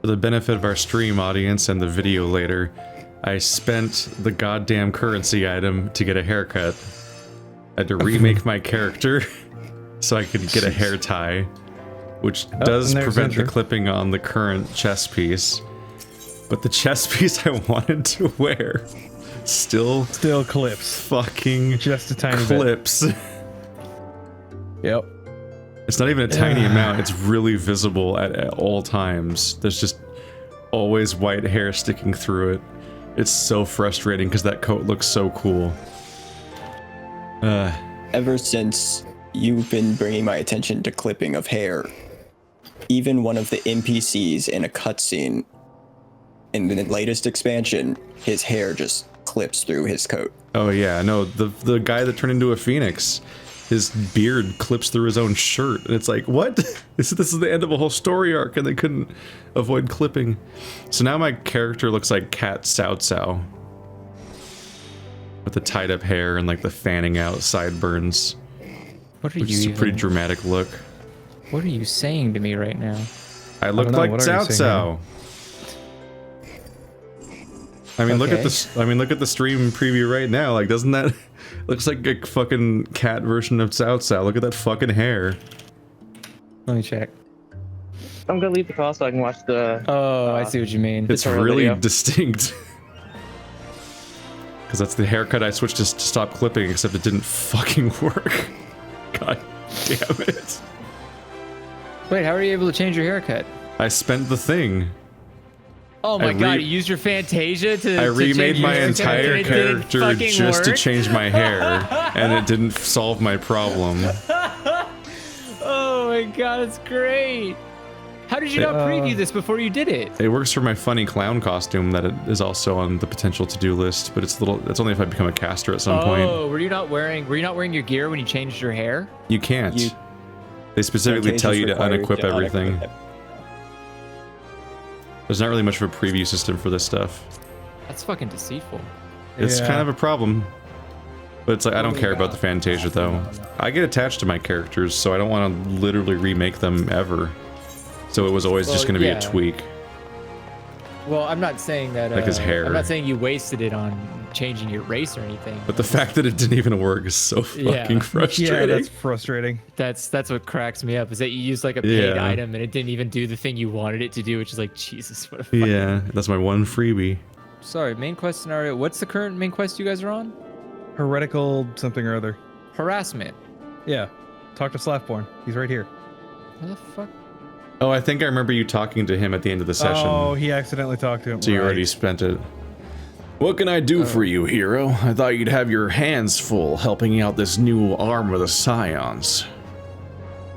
For the benefit of our stream audience and the video later, I spent the goddamn currency item to get a haircut. I had to remake my character so I could get a hair tie, which does prevent the clipping on the current chest piece. But the chest piece I wanted to wear still clips. Fucking just a tiny clips. Bit. Yep. It's not even a tiny amount. It's really visible at all times. There's just always white hair sticking through it. It's so frustrating because that coat looks so cool. Ever since you've been bringing my attention to clipping of hair, even one of the NPCs in a cutscene in the latest expansion, his hair just clips through his coat. Oh yeah, no, the guy that turned into a phoenix, his beard clips through his own shirt, and it's like, what? This is the end of a whole story arc, and they couldn't avoid clipping. So now my character looks like Cat Cao Cao. With the tied up hair and like the fanning out sideburns. What are which you is a even, pretty dramatic look. What are you saying to me right now? I look like Cao Cao. I mean, look at this. I mean, look at the stream preview right now. Like, doesn't that looks like a fucking cat version of Cao Cao? Look at that fucking hair. Let me check. I'm gonna leave the call so I can watch the. Oh, I see what you mean. It's really distinct. Because that's the haircut I switched to stop clipping, except it didn't fucking work. God damn it. Wait, how are you able to change your haircut? I spent the thing. Oh my god, you used your Fantasia to I remade my entire character just to change my hair, and it didn't solve my problem. Oh my god, it's great. How did you not preview this before you did it? It works for my funny clown costume that is also on the potential to-do list, but it's only if I become a caster at some point. Oh, were you not wearing your gear when you changed your hair? You can't. They specifically tell you to unequip everything. There's not really much of a preview system for this stuff. That's fucking deceitful. It's kind of a problem. But it's like, I don't care about the Fantasia though. I get attached to my characters, so I don't want to literally remake them ever. So it was always just going to be a tweak. Well, I'm not saying that. Like his hair. I'm not saying you wasted it on changing your race or anything. But the fact that it didn't even work is so fucking frustrating. Yeah, that's frustrating. That's what cracks me up, is that you used like a paid item and it didn't even do the thing you wanted it to do, which is like, Jesus, what a fucking... Yeah, that's my one freebie. Sorry, main quest scenario. What's the current main quest you guys are on? Heretical something or other. Harassment. Yeah. Talk to Slaftborn. He's right here. What the fuck? Oh, I think I remember you talking to him at the end of the session. Oh, he accidentally talked to him. So you already spent it. What can I do for you, hero? I thought you'd have your hands full helping out this new arm of the Scions.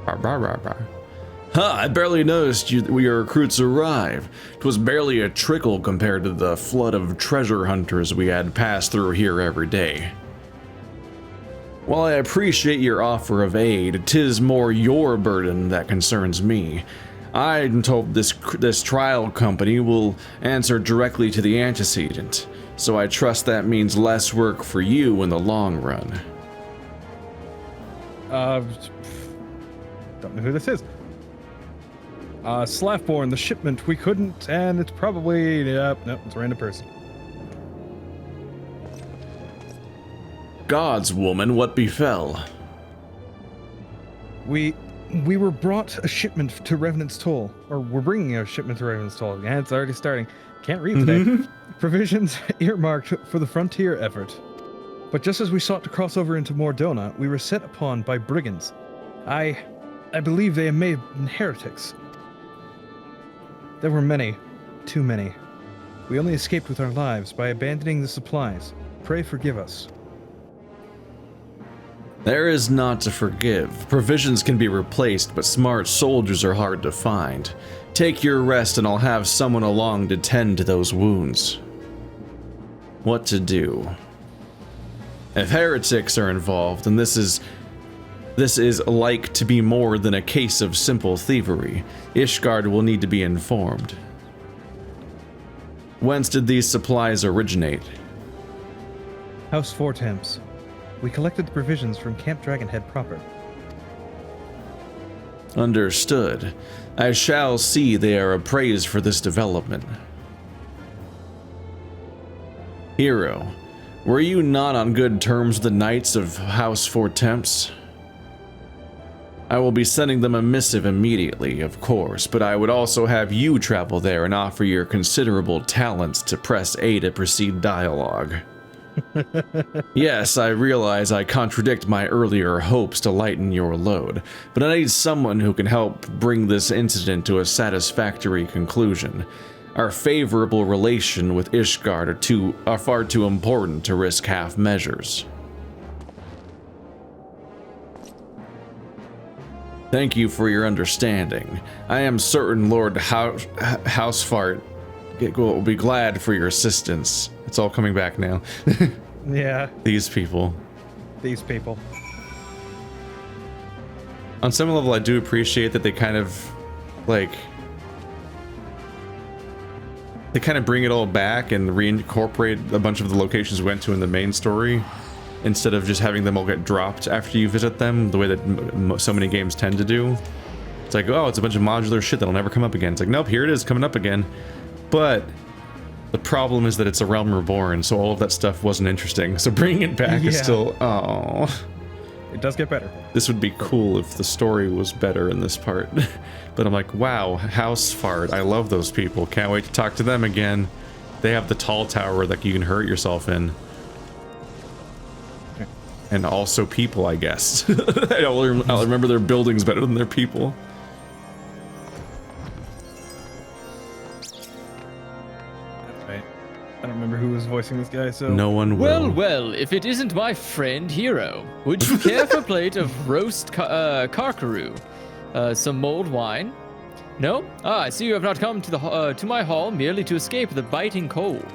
I barely noticed your recruits arrive. It was barely a trickle compared to the flood of treasure hunters we had passed through here every day. While I appreciate your offer of aid, 'tis more your burden that concerns me. I'm told this trial company will answer directly to the antecedent, so I trust that means less work for you in the long run. Don't know who this is. Slaftborn, the shipment, we couldn't, and it's probably, nope, it's a random person. Gods, woman, what befell? We were brought a shipment to Revenant's Toll, or we're bringing a shipment to Revenant's Toll. Yeah, it's already starting. Can't read today. Provisions earmarked for the frontier effort. But just as we sought to cross over into DHONA, we were set upon by brigands. I believe they may have been heretics. There were many, too many. We only escaped with our lives by abandoning the supplies. Pray forgive us. There is not to forgive. Provisions can be replaced, but smart soldiers are hard to find. Take your rest and I'll have someone along to tend to those wounds. What to do? If heretics are involved, then this is like to be more than a case of simple thievery. Ishgard will need to be informed. Whence did these supplies originate? House Fortemps. We collected the provisions from Camp Dragonhead proper. Understood. I shall see they are appraised for this development. Hero, were you not on good terms with the Knights of House Four Temps? I will be sending them a missive immediately, of course, but I would also have you travel there and offer your considerable talents to press A to proceed dialogue. Yes, I realize I contradict my earlier hopes to lighten your load, but I need someone who can help bring this incident to a satisfactory conclusion. Our favorable relation with Ishgard are far too important to risk half measures. Thank you for your understanding. I am certain Lord Housefart will be glad for your assistance. It's all coming back now. Yeah. These people. These people. On some level, I do appreciate that they kind of, like, they kind of bring it all back and reincorporate a bunch of the locations we went to in the main story, instead of just having them all get dropped after you visit them, the way that so many games tend to do. It's like, oh, it's a bunch of modular shit that'll never come up again. It's like, nope, here it is, coming up again. But the problem is that it's a Realm Reborn, so all of that stuff wasn't interesting. So bringing it back is still, oh. It does get better. This would be cool if the story was better in this part. But I'm like, wow, House Fart, I love those people. Can't wait to talk to them again. They have the tall tower that you can hurt yourself in. And also people, I guess. I'll remember their buildings better than their people. Right. I don't remember who was voicing this guy, so... No one will. Well, if it isn't my friend Hero, would you care for a plate of roast karkaroo? Some mulled wine? No? Ah, I see you have not come to my hall merely to escape the biting cold.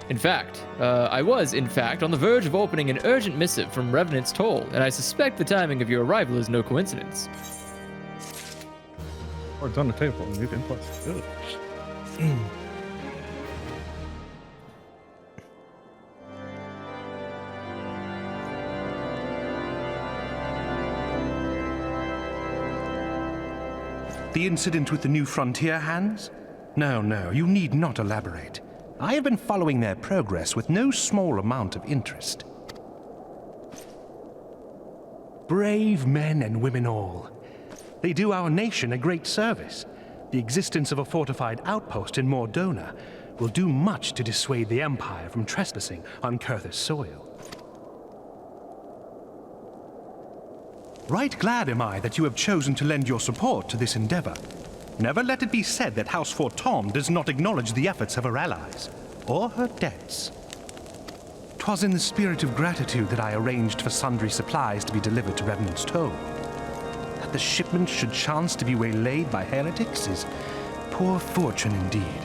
In fact, I was, in fact, on the verge of opening an urgent missive from Revenant's Toll, and I suspect the timing of your arrival is no coincidence. Or it's on the table. You can plus. Good. The incident with the new frontier hands? No, you need not elaborate. I have been following their progress with no small amount of interest. Brave men and women all. They do our nation a great service. The existence of a fortified outpost in DHONA will do much to dissuade the Empire from trespassing on COERTHAS soil. Right glad am I that you have chosen to lend your support to this endeavor. Never let it be said that House Fortom does not acknowledge the efforts of her allies, or her debts. 'Twas in the spirit of gratitude that I arranged for sundry supplies to be delivered to Revenant's Toll. That the shipment should chance to be waylaid by heretics is poor fortune indeed.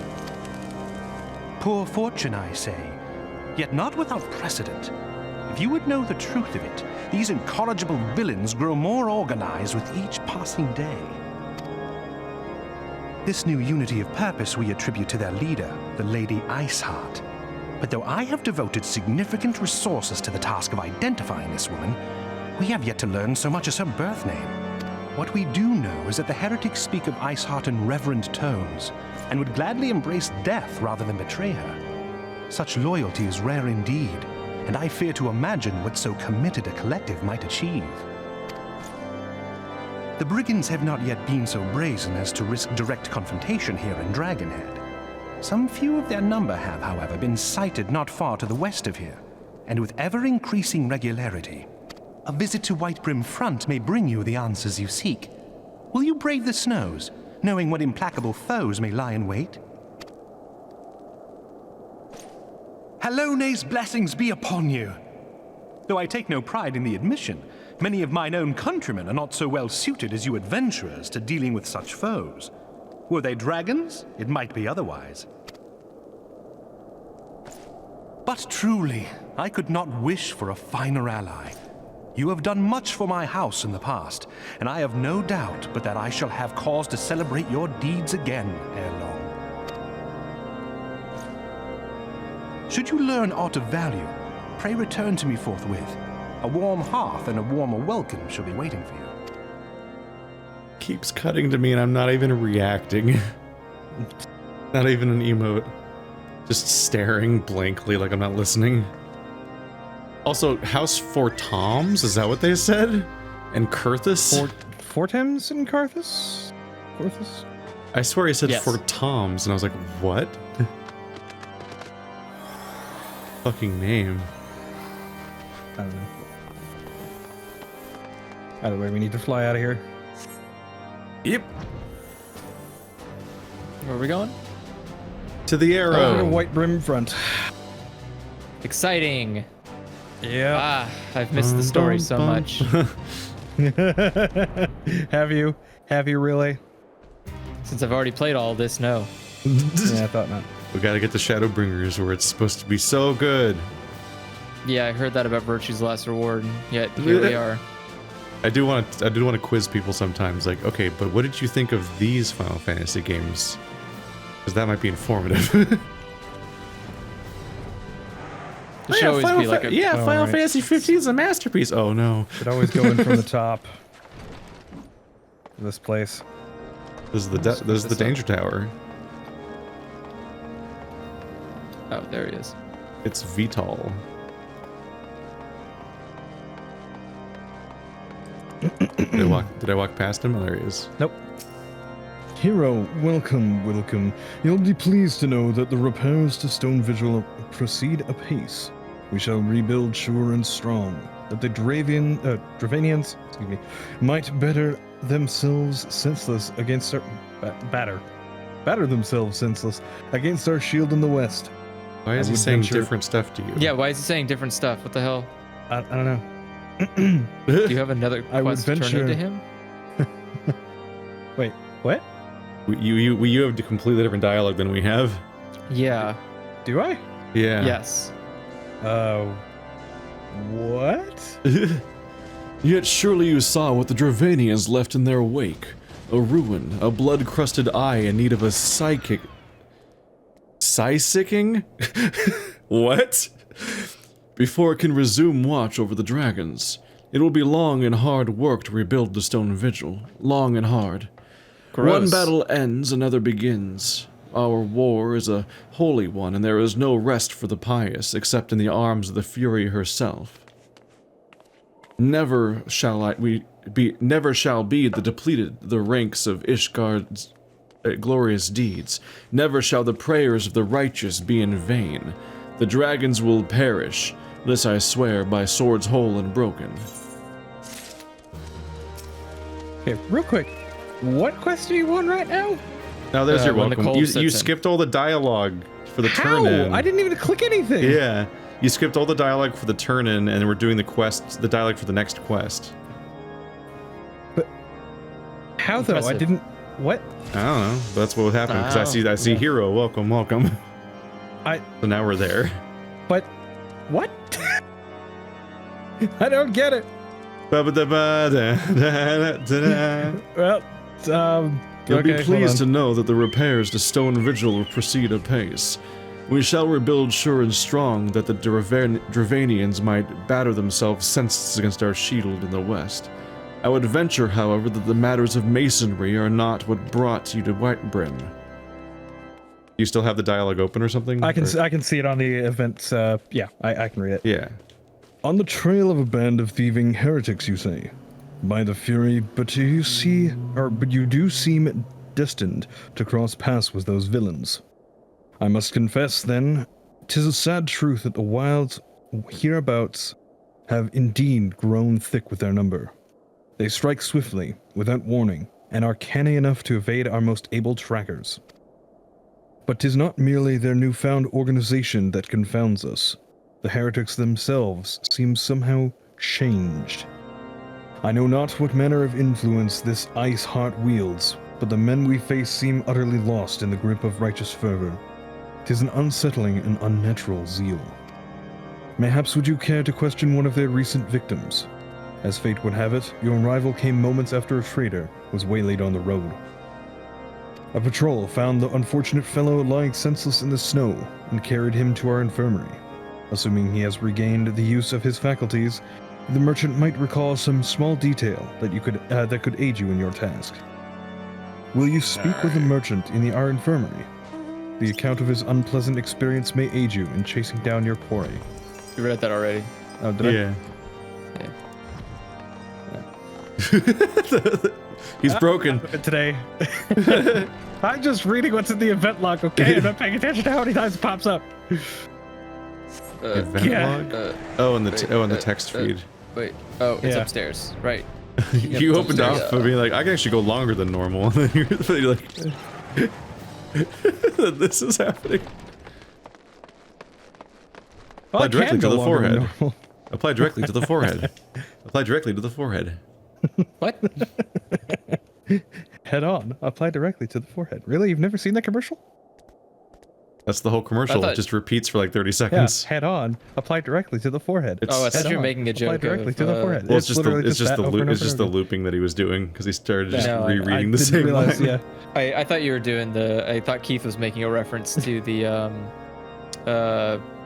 Poor fortune, I say, yet not without precedent. If you would know the truth of it, these incorrigible villains grow more organized with each passing day. This new unity of purpose we attribute to their leader, the Lady Iceheart. But though I have devoted significant resources to the task of identifying this woman, we have yet to learn so much as her birth name. What we do know is that the heretics speak of Iceheart in reverent tones, and would gladly embrace death rather than betray her. Such loyalty is rare indeed, and I fear to imagine what so committed a collective might achieve. The brigands have not yet been so brazen as to risk direct confrontation here in Dragonhead. Some few of their number have, however, been sighted not far to the west of here, and with ever-increasing regularity. A visit to Whitebrim Front may bring you the answers you seek. Will you brave the snows, knowing what implacable foes may lie in wait? Halone's blessings be upon you! Though I take no pride in the admission, many of mine own countrymen are not so well suited as you adventurers to dealing with such foes. Were they dragons, it might be otherwise. But truly, I could not wish for a finer ally. You have done much for my house in the past, and I have no doubt but that I shall have cause to celebrate your deeds again ere long. Should you learn aught of value, pray return to me forthwith. A warm hearth and a warmer welcome shall be waiting for you. keeps cutting to me and I'm not even reacting. Not even an emote. Just staring blankly like I'm not listening. Also, House for Toms, is that what they said? And COERTHAS? Fortems and COERTHAS? COERTHAS? I swear he said Yes. for Toms, and I was like, what? Fucking name. I don't know. Either way, we need to fly out of here. Yep. Where are we going? To the Over arrow. to White Brim front. Exciting. Yeah. Ah, I've missed the story so much. Have you? Have you really? Since I've already played all this, no. Yeah, I thought not. We gotta get to Shadowbringers where it's supposed to be so good. Yeah, I heard that about Virtue's Last Reward, yet here we are. I do want to quiz people sometimes, like, okay, but what did you think of these Final Fantasy games? Because that might be informative. It should always be like a... Final right. Fantasy 15 is a masterpiece. Oh no, Should always go in from the top. This place. this is the danger tower. Oh, there he is. It's Vital. Did I walk past him? Oh, there he is. Nope. Hero, welcome. You'll be pleased to know that the repairs to Stone Vigil proceed apace. We shall rebuild sure and strong, that the Dravanians, might batter themselves senseless against our batter themselves senseless against our shield in the west. Why is I he would saying venture- different stuff to you? Yeah, why is he saying different stuff? What the hell? I don't know. Do you have another I would quest turning venture- to him? Wait, what? You have a completely different dialogue than we have. Yeah. Do I? Yeah. Yes. What? Yet surely you saw what the Dravanians left in their wake. A ruin, a blood-crusted eye in need of a psychic... Psysicking? What? Before it can resume watch over the dragons. It will be long and hard work to rebuild the Stone Vigil. Long and hard. Gross. One battle ends, another begins. Our war is a holy one, and there is no rest for the pious, except in the arms of the Fury herself. Never shall be the depleted the ranks of Ishgard's glorious deeds. Never shall the prayers of the righteous be in vain. The dragons will perish, this I swear by swords whole and broken. Okay, real quick. What quest are you on right now? Now there's your when the welcome. cold You sets in. skipped all the dialogue for the How? turn-in. I didn't even click anything. Yeah, you skipped all the dialogue for the turn-in, and we're doing the dialogue for the next quest. How though? I Impressive. didn't. What? I don't know, but that's what would happen, because I see Hero, welcome. So now we're there. But what? I don't get it. Well, You'll be okay, pleased to hold know that the repairs to Stone Vigil will proceed apace. We shall rebuild sure and strong that the Dravanians might batter themselves senseless against our shield in the west. I would venture, however, that the matters of masonry are not what brought you to Whitebrim. You still have the dialogue open or something? I can see it on the events. Yeah, I can read it. Yeah. On the trail of a band of thieving heretics, you say? By the Fury, but you do seem destined to cross paths with those villains. I must confess, then, 'tis a sad truth that the wilds hereabouts have indeed grown thick with their number. They strike swiftly, without warning, and are canny enough to evade our most able trackers. But 'tis not merely their newfound organization that confounds us. The heretics themselves seem somehow changed. I know not what manner of influence this ice heart wields, but the men we face seem utterly lost in the grip of righteous fervor. 'Tis an unsettling and unnatural zeal. Mayhaps would you care to question one of their recent victims? As fate would have it, your arrival came moments after a traitor was waylaid on the road. A patrol found the unfortunate fellow lying senseless in the snow and carried him to our infirmary. Assuming he has regained the use of his faculties, the merchant might recall some small detail that could aid you in your task. Will you speak with the merchant in our infirmary? The account of his unpleasant experience may aid you in chasing down your quarry. You read that already. Oh, did Yeah. Yeah. He's broken. Today. I'm just reading what's in the event log, okay? I'm not paying attention to how many times it pops up. Event yeah. log? Oh, in the text feed. Wait. Oh, it's Yeah. upstairs. Right. You opened upstairs. off by being like, I can actually go longer than normal. And then you're like, this is happening. Well, Apply I directly can to go the longer than forehead. normal. Apply directly to the forehead. Apply directly to the forehead. What? Head on. Apply directly to the forehead. Really? You've never seen that commercial? That's the whole commercial. I thought- It just repeats for like 30 Yeah. seconds. Head on. Apply directly to the forehead. Oh, I thought Head you were on, making a apply joke directly of, to the forehead. Well, it's just literally the that over and it's just the over again. looping that he was doing because he started just No, I rereading I the didn't same realize, line. yeah. I thought you were doing I thought Keith was making a reference to the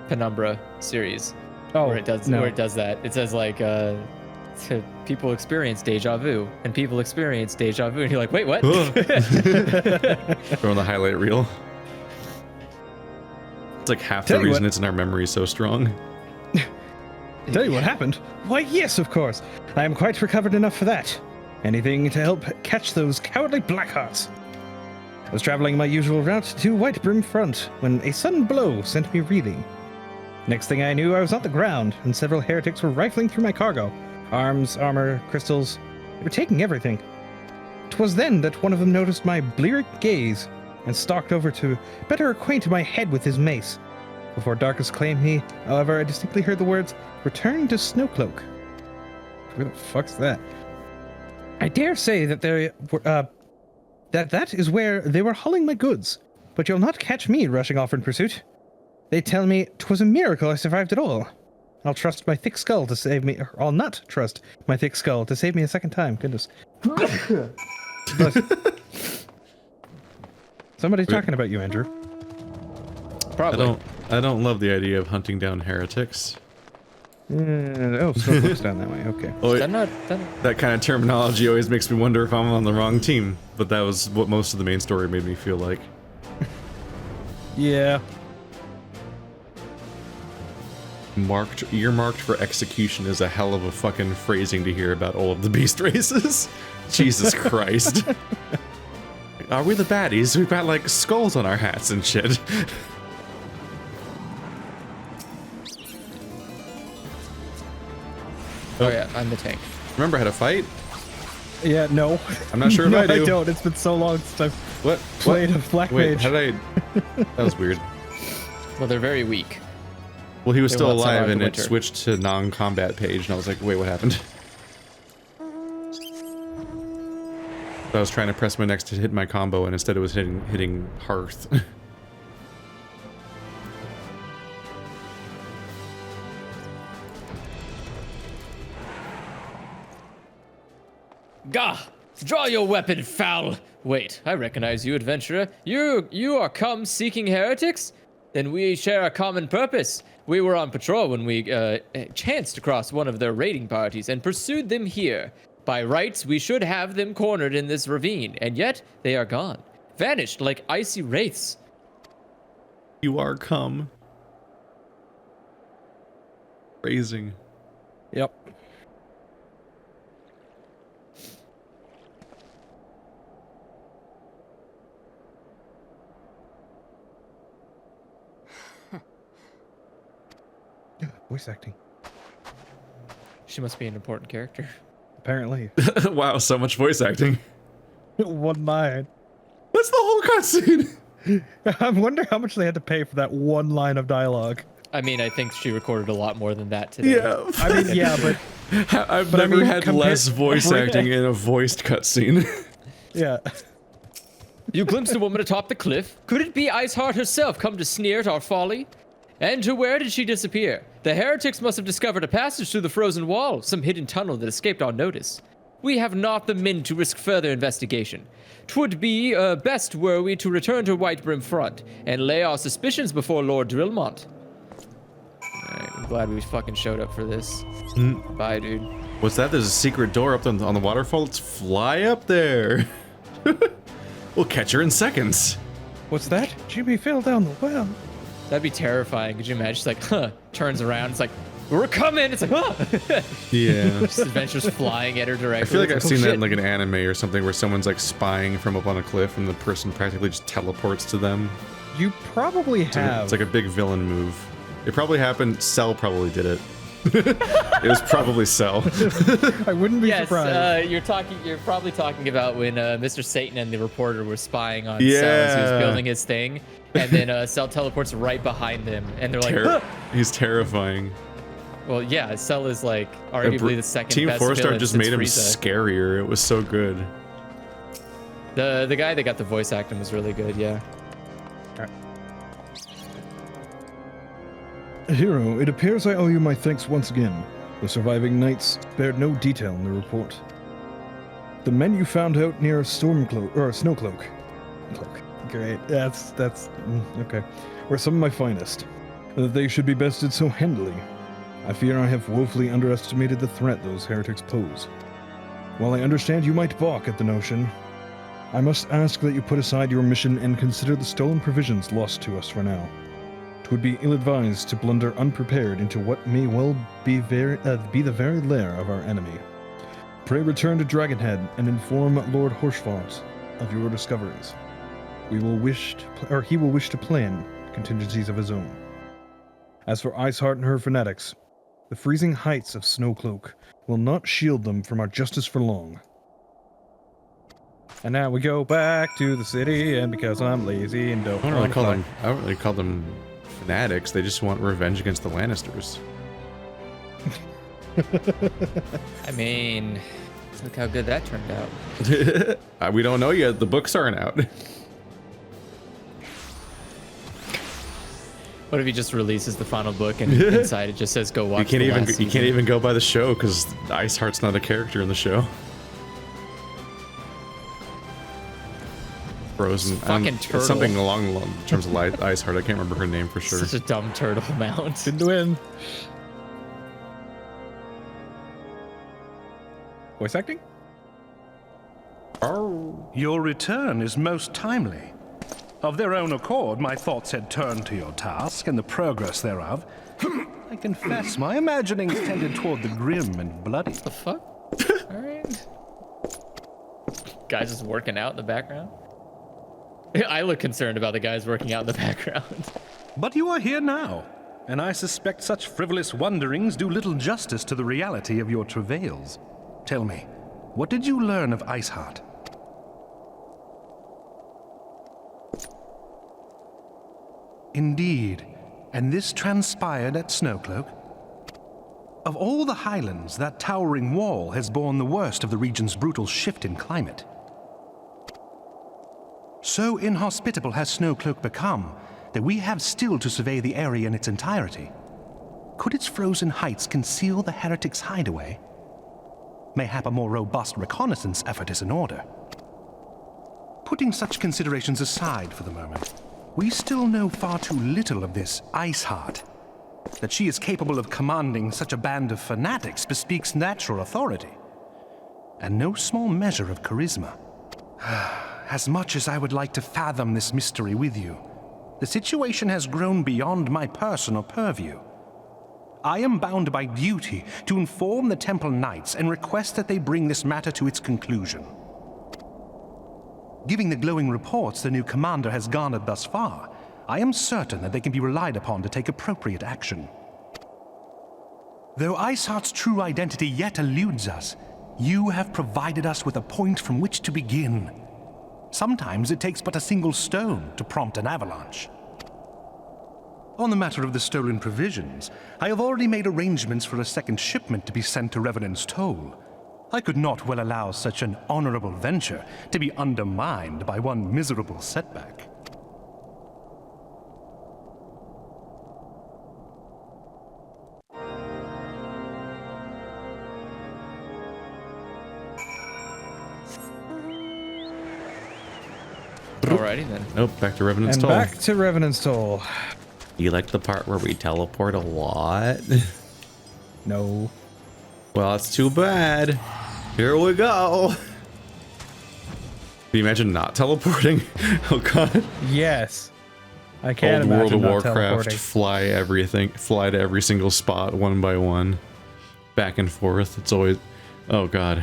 Penumbra series. Oh, where it does that. It says like people experience deja vu and people experience deja vu and you're like, wait, what? Throwing the highlight reel. It's like half Tell the you reason what. it's in our memory so strong. Tell you what happened? Why, yes, of course. I am quite recovered enough for that. Anything to help catch those cowardly Blackhearts. I was traveling my usual route to Whitebrim Front when a sudden blow sent me reeling. Next thing I knew, I was on the ground, and several heretics were rifling through my cargo. Arms, armor, crystals. They were taking everything. 'Twas then that one of them noticed my bleary gaze and stalked over to better acquaint my head with his mace. Before Darkus claimed me, however, I distinctly heard the words, "Return to Snowcloak." Where the fuck's that? I dare say that they were, that is where they were hauling my goods, but you'll not catch me rushing off in pursuit. They tell me 'twas a miracle I survived it all. I'll trust my thick skull to save me, or I'll not trust my thick skull to save me a second time. Goodness. But somebody's talking about you, Andrew. Probably. I don't love the idea of hunting down heretics. Snowcloak's down that way. Okay. Oh, Is that not that kind of terminology always makes me wonder if I'm on the wrong team, but that was what most of the main story made me feel like. Yeah. Earmarked for execution is a hell of a fucking phrasing to hear about all of the beast races. Jesus Christ. Are we the baddies? We've got like skulls on our hats and shit. Oh yeah, I'm the tank. Remember how to fight? Yeah. No. I'm not sure if no, I do. don't. It's been so long since I've What? played What? a Black Wait, Mage. how did I... That was weird. Well, they're very weak. Well, he was They still want someone alive out and the it winter. switched to non-combat page and I was like, wait, what happened? I was trying to press my next to hit my combo and instead it was hitting Hearth. Gah! Draw your weapon, foul! Wait, I recognize you, adventurer. You are come seeking heretics? Then we share a common purpose. We were on patrol when we chanced across one of their raiding parties and pursued them here. By rights, we should have them cornered in this ravine, and yet they are gone. Vanished like icy wraiths. You are come. Phrasing. Yep. Voice acting. She must be an important character. Apparently. Wow, so much voice acting. One line. What's the whole cutscene? I wonder how much they had to pay for that one line of dialogue. I mean, I think she recorded a lot more than that today. Yeah. I mean, yeah, but I've But I never mean, had less voice acting in a voiced cutscene. yeah. You glimpsed a woman atop the cliff. Could it be Iceheart herself come to sneer at our folly? And to where did she disappear? The heretics must have discovered a passage through the frozen wall, some hidden tunnel that escaped our notice. We have not the men to risk further investigation. 'Twould be best were we to return to Whitebrim Front and lay our suspicions before Lord Drillmont. Alright, I'm glad we fucking showed up for this. Bye, dude. What's that? There's a secret door up on the waterfall. Let's fly up there. We'll catch her in seconds. What's that? Jimmy fell down the well. That'd be terrifying. Could you imagine? She's like, huh, turns around. It's like, we're coming. It's like, huh. Yeah. Just adventures flying at her directly. I feel like I've Oh, seen that shit. in like an anime or something where someone's like spying from up on a cliff and the person practically just teleports to them. You probably have. It's like a big villain move. It probably happened. Cell probably did it. It was probably Cell. I wouldn't be Yes, surprised. you're probably talking about when Mr. Satan and the reporter were spying on Cell Yeah. as he was building his thing, and then Cell teleports right behind them, and they're like, huh. He's terrifying. Well, yeah, Cell is like arguably the second Team best 4-star villain just since made him Frieza. scarier. It was so good. The guy that got the voice acting was really good, yeah. Hero, it appears I owe you my thanks once again. The surviving knights spared no detail in the report. The men you found out near Stormcloak or Snowcloak. Cloak. Great. Okay. Were some of my finest. That they should be bested so handily. I fear I have woefully underestimated the threat those heretics pose. While I understand you might balk at the notion, I must ask that you put aside your mission and consider the stolen provisions lost to us for now. 'Twould be ill-advised to blunder unprepared into what may well be the very lair of our enemy. Pray return to Dragonhead and inform Lord Horsfort of your discoveries. He will wish to plan contingencies of his own. As for Iceheart and her fanatics, the freezing heights of Snowcloak will not shield them from our justice for long. And now we go back to the city, and because I'm lazy and don't I don't wanna really call them fanatics. They just want revenge against the Lannisters. I mean, look how good that turned out. We don't know yet. The books aren't out. What if he just releases the final book and inside it just says "Go watch"? You the last can't season? even go by the show because Iceheart's not a character in the show. Frozen. Fucking turtle. It's something along the terms of Iceheart. I can't remember her name for sure. Such a dumb turtle mount. Didn't win. Voice acting? Your return is most timely. Of their own accord, my thoughts had turned to your task and the progress thereof. I confess, my imaginings tended toward the grim and bloody. The fuck? All right. Guys just working out in the background. I look concerned about the guys working out in the background. But you are here now, and I suspect such frivolous wonderings do little justice to the reality of your travails. Tell me, what did you learn of Iceheart? Indeed, and this transpired at Snowcloak? Of all the highlands, that towering wall has borne the worst of the region's brutal shift in climate. So inhospitable has Snowcloak become that we have still to survey the area in its entirety. Could its frozen heights conceal the heretics' hideaway? Mayhap a more robust reconnaissance effort is in order. Putting such considerations aside for the moment, we still know far too little of this Iceheart. That she is capable of commanding such a band of fanatics bespeaks natural authority, and no small measure of charisma. As much as I would like to fathom this mystery with you, the situation has grown beyond my personal purview. I am bound by duty to inform the Temple Knights and request that they bring this matter to its conclusion. Given the glowing reports the new commander has garnered thus far, I am certain that they can be relied upon to take appropriate action. Though Iceheart's true identity yet eludes us, you have provided us with a point from which to begin. Sometimes it takes but a single stone to prompt an avalanche. On the matter of the stolen provisions, I have already made arrangements for a second shipment to be sent to Revenant's Toll. I could not well allow such an honorable venture to be undermined by one miserable setback. Alrighty then. Nope, back to Revenant's And Toll. back to Revenant's Toll. You like the part where we teleport a lot? No. Well, that's too bad. Here we go. Can you imagine not teleporting? Oh god. Yes. I can't Old World imagine of not Warcraft, teleporting. fly to every single spot one by one, back and forth. It's always, oh god,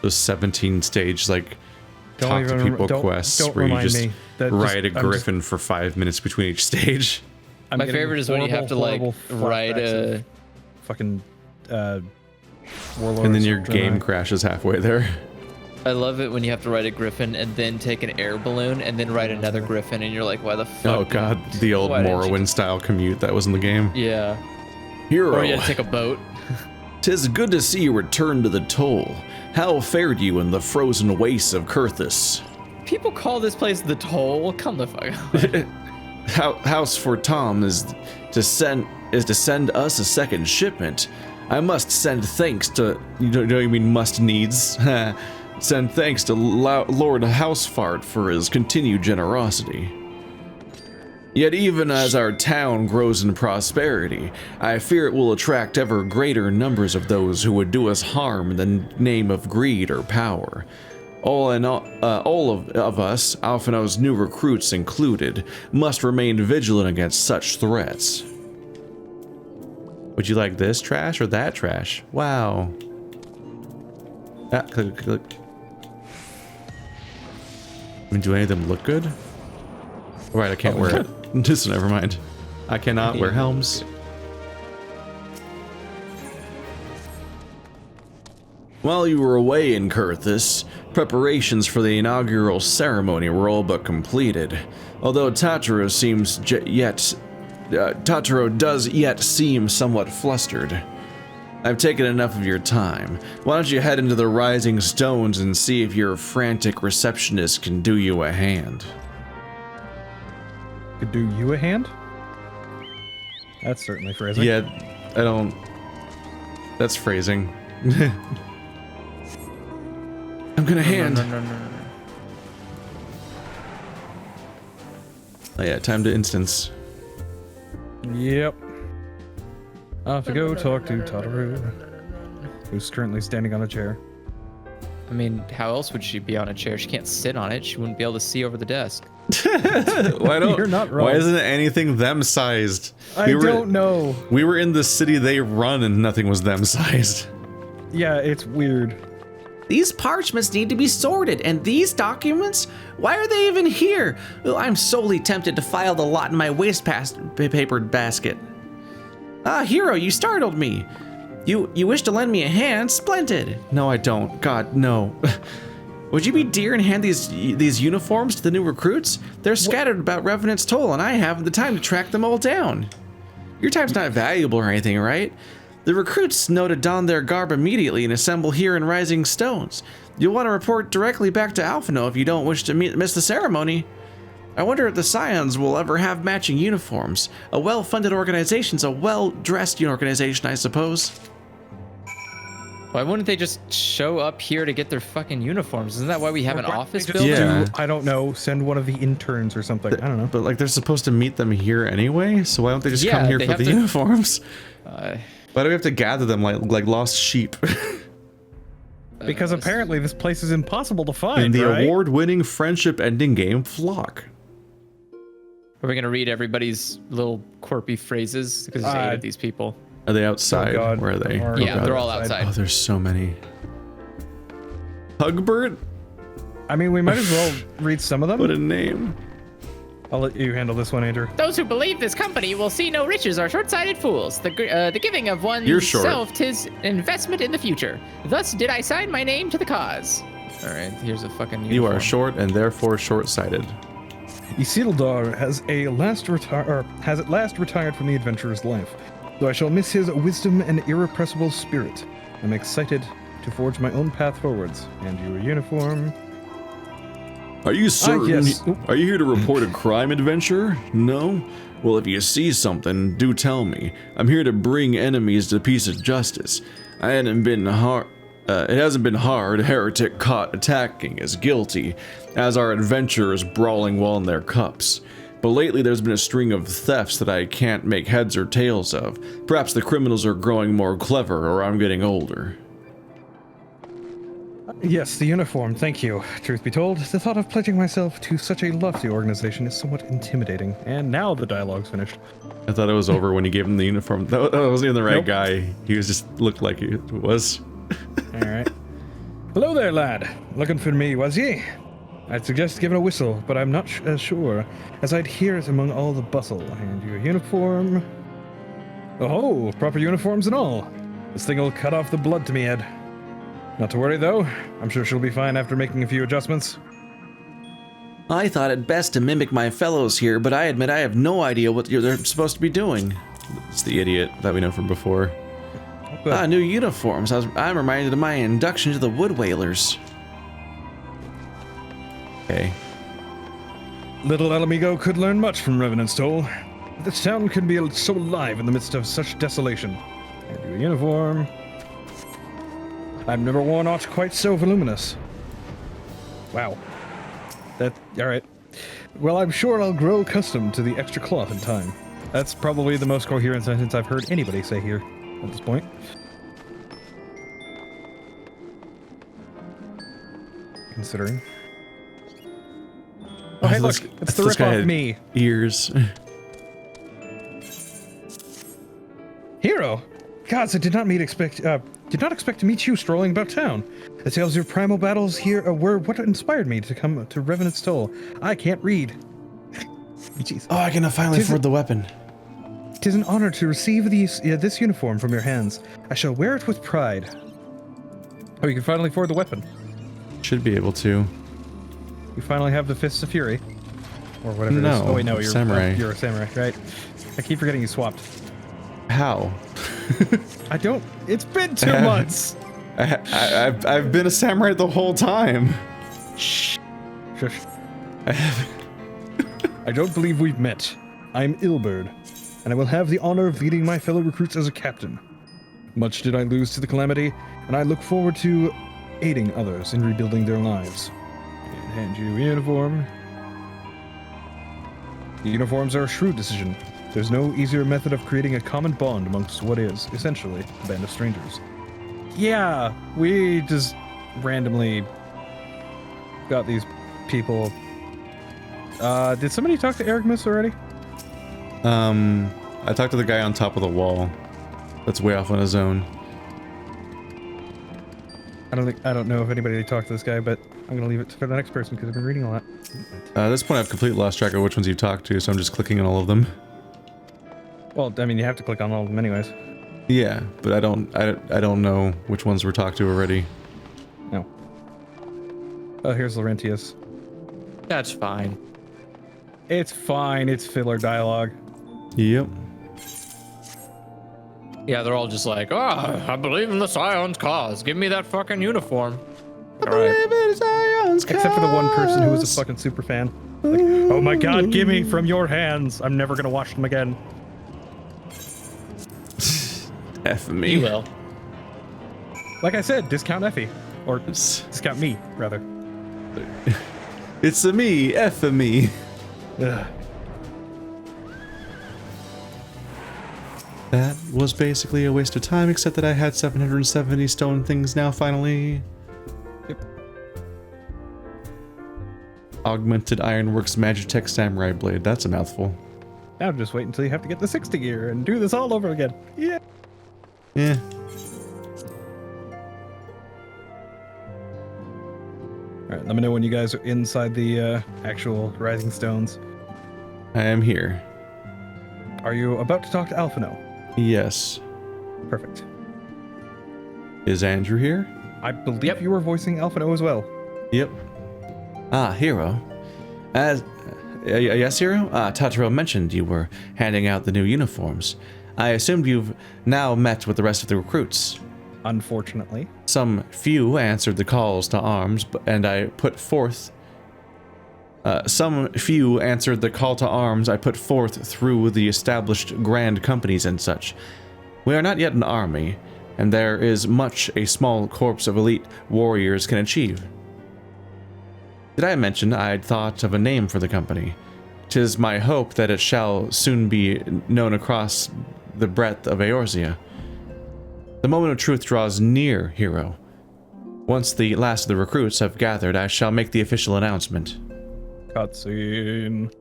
those 17 stage like talk to people quests don't where you remind just me. That ride just- a griffin for 5 minutes between each stage. I'm My getting favorite is when you have to like horrible ride flashbacks a. of fucking warlords. And then your Jedi. game crashes halfway there. I love it when you have to ride a griffin and then take an air balloon and then ride another griffin, and you're like, why the fuck? Oh god, the old Why didn't you Morrowind style commute that was in the game. Yeah. Hero, Or you had to take a boat. 'tis good to see you return to the toll. How fared you in the frozen wastes of COERTHAS? People call this place the Toll. Come the fuck on. House for Tom is to send us a second shipment. I must send thanks to you know you mean must needs. Send thanks to Lord Housefart for his continued generosity. Yet even as our town grows in prosperity, I fear it will attract ever greater numbers of those who would do us harm in the name of greed or power. All of us, Alphino's new recruits included, must remain vigilant against such threats. Would you like this trash or that trash? Wow. Ah, click. I mean, do any of them look good? Right, I can't wear it. Just never mind. I cannot wear helms. While you were away in COERTHAS, preparations for the inaugural ceremony were all but completed. Although Tataro does yet seem somewhat flustered. I've taken enough of your time. Why don't you head into the Rising Stones and see if your frantic receptionist can do you a hand? Could do you a hand? That's certainly phrasing. Yeah, I don't... That's phrasing. I'm gonna hand. No. Oh yeah, time to instance. Yep. I'll have to go talk to Tataru, who's currently standing on a chair. I mean, how else would she be on a chair? She can't sit on it. She wouldn't be able to see over the desk. Why don't? You're not wrong. Why isn't anything them sized? I don't know. We were in the city they run and nothing was them sized. Yeah, it's weird. These parchments need to be sorted, and these documents? Why are they even here? Well, I'm solely tempted to file the lot in my waste-papered basket. Ah, Hero, you startled me. You wish to lend me a hand? Splendid. No, I don't. God, no. Would you be dear and hand these uniforms to the new recruits? They're scattered about Revenant's Toll, and I haven't the time to track them all down. Your time's not valuable or anything, right? The recruits know to don their garb immediately and assemble here in Rising Stones. You'll want to report directly back to Alphino if you don't wish to miss the ceremony. I wonder if the Scions will ever have matching uniforms. A well-funded organization's a well-dressed organization, I suppose. Why wouldn't they just show up here to get their fucking uniforms? Isn't that why we have an Why don't office they just building? Yeah. I don't know, send one of the interns or something. I don't know. But like they're supposed to meet them here anyway, so why don't they just Yeah, come here they for have the to- uniforms? Uh, Why do we have to gather them like lost sheep? Because apparently this place is impossible to find, In the right? award-winning friendship-ending game Flock. Are we gonna read everybody's little quirky phrases? Because there's 8 of these people. Are they outside? Oh, God. Where are they? Or- Yeah, God. they're all outside. Oh, there's so many. Hugbert? I mean, we might as well read some of them. What a name. I'll let you handle this one, Andrew. Those who believe this company will see no riches are short-sighted fools. The giving of You're short. oneself 'tis investment in the future. Thus did I sign my name to the cause. All right, here's a fucking uniform. You are short and therefore short-sighted. UL'DAH has at last retired from the adventurer's life, though I shall miss his wisdom and irrepressible spirit. I'm excited to forge my own path forwards. And you a uniform. Are you certain? yes. Are you here to report a crime adventure? No? Well, if you see something, do tell me. I'm here to bring enemies to the peace of justice. It hasn't been hard. Heretic caught attacking is guilty, as are adventurers brawling while in their cups. But lately there's been a string of thefts that I can't make heads or tails of. Perhaps the criminals are growing more clever, or I'm getting older. Yes, the uniform, thank you. Truth be told, the thought of pledging myself to such a lofty organization is somewhat intimidating. And now the dialogue's finished. I thought it was over when you gave him the uniform. That wasn't even the right Nope. guy. He was just looked like he was. Alright. Hello there, lad. Looking for me, was ye? I'd suggest giving a whistle, but I'm not as sure, as I'd hear it among all the bustle. And your uniform... Oh, proper uniforms and all. This thing will cut off the blood to me head. Not to worry, though. I'm sure she'll be fine after making a few adjustments. I thought it best to mimic my fellows here, but I admit I have no idea what they're supposed to be doing. It's the idiot that we know from before. New uniforms. I'm reminded of my induction to the Wood Whalers. Okay. Little El Amigo could learn much from Revenant's Toll. This town can be so alive in the midst of such desolation. And your uniform... I've never worn aught quite so voluminous. Wow. Alright. Well, I'm sure I'll grow accustomed to the extra cloth in time. That's probably the most coherent sentence I've heard anybody say here at this point. Considering. Oh, hey, look, it's the this guy ripoff had me. Ears. Hero! Gods, I did not expect to meet you strolling about town. The tales of your primal battles here were what inspired me to come to Revenant's Toll. I can't read. Jeez. Oh, I can finally afford the weapon. 'Tis an honor to receive this uniform from your hands. I shall wear it with pride. Oh, you can finally afford the weapon. Should be able to. You finally have the Fists of Fury. Or whatever No, it is. Oh wait, no, you're samurai. you're a samurai, right? I keep forgetting you swapped. How? I don't... It's been 2 months! I've been a samurai the whole time. Shh. Shush. I don't believe we've met. I'm Ilberd, and I will have the honor of leading my fellow recruits as a captain. Much did I lose to the Calamity, and I look forward to aiding others in rebuilding their lives. And hand you a uniform. The uniforms are a shrewd decision. There's no easier method of creating a common bond amongst what is, essentially, a band of strangers. Yeah, we just randomly got these people. Did somebody talk to Eragmus already? I talked to the guy on top of the wall. That's way off on his own. I don't know if anybody talked to this guy, but I'm gonna leave it for the next person because I've been reading a lot. At this point, I've completely lost track of which ones you've talked to, so I'm just clicking on all of them. Well, I mean, you have to click on all of them anyways. Yeah, but I don't know which ones were talked to already. No. Oh, here's Laurentius. That's fine. It's fine. It's filler dialogue. Yep. Yeah, they're all just like, oh, I believe in the Scion's cause. Give me that fucking uniform. All right. Except for the one person who was a fucking super fan. Like, oh my god, give me from your hands. I'm never gonna watch them again. F me. You will. Like I said, discount Effie. Or discount me, rather. It's a me, F a me. Ugh. That was basically a waste of time, except that I had 770 stone things now, finally. Yep. Augmented Ironworks Magitech Samurai Blade. That's a mouthful. Now just wait until you have to get the 60 gear and do this all over again. Yeah. Yeah. Alright, let me know when you guys are inside the actual Rising Stones. I am here. Are you about to talk to Alphino? Yes. Perfect. Is Andrew here? I believe you were voicing Alphino as well. Yep. Ah, Hero. Yes, Hero? Tataro mentioned you were handing out the new uniforms. I assumed you've now met with the rest of the recruits. Unfortunately. Some few answered the calls to arms, and I put forth... some few answered the call to arms I put forth through the established grand companies and such. We are not yet an army, and there is much a small corps of elite warriors can achieve. Did I mention I'd thought of a name for the company? 'Tis my hope that it shall soon be known across the breadth of Eorzea. The moment of truth draws near, Hero. Once the last of the recruits have gathered, I shall make the official announcement. Cutscene.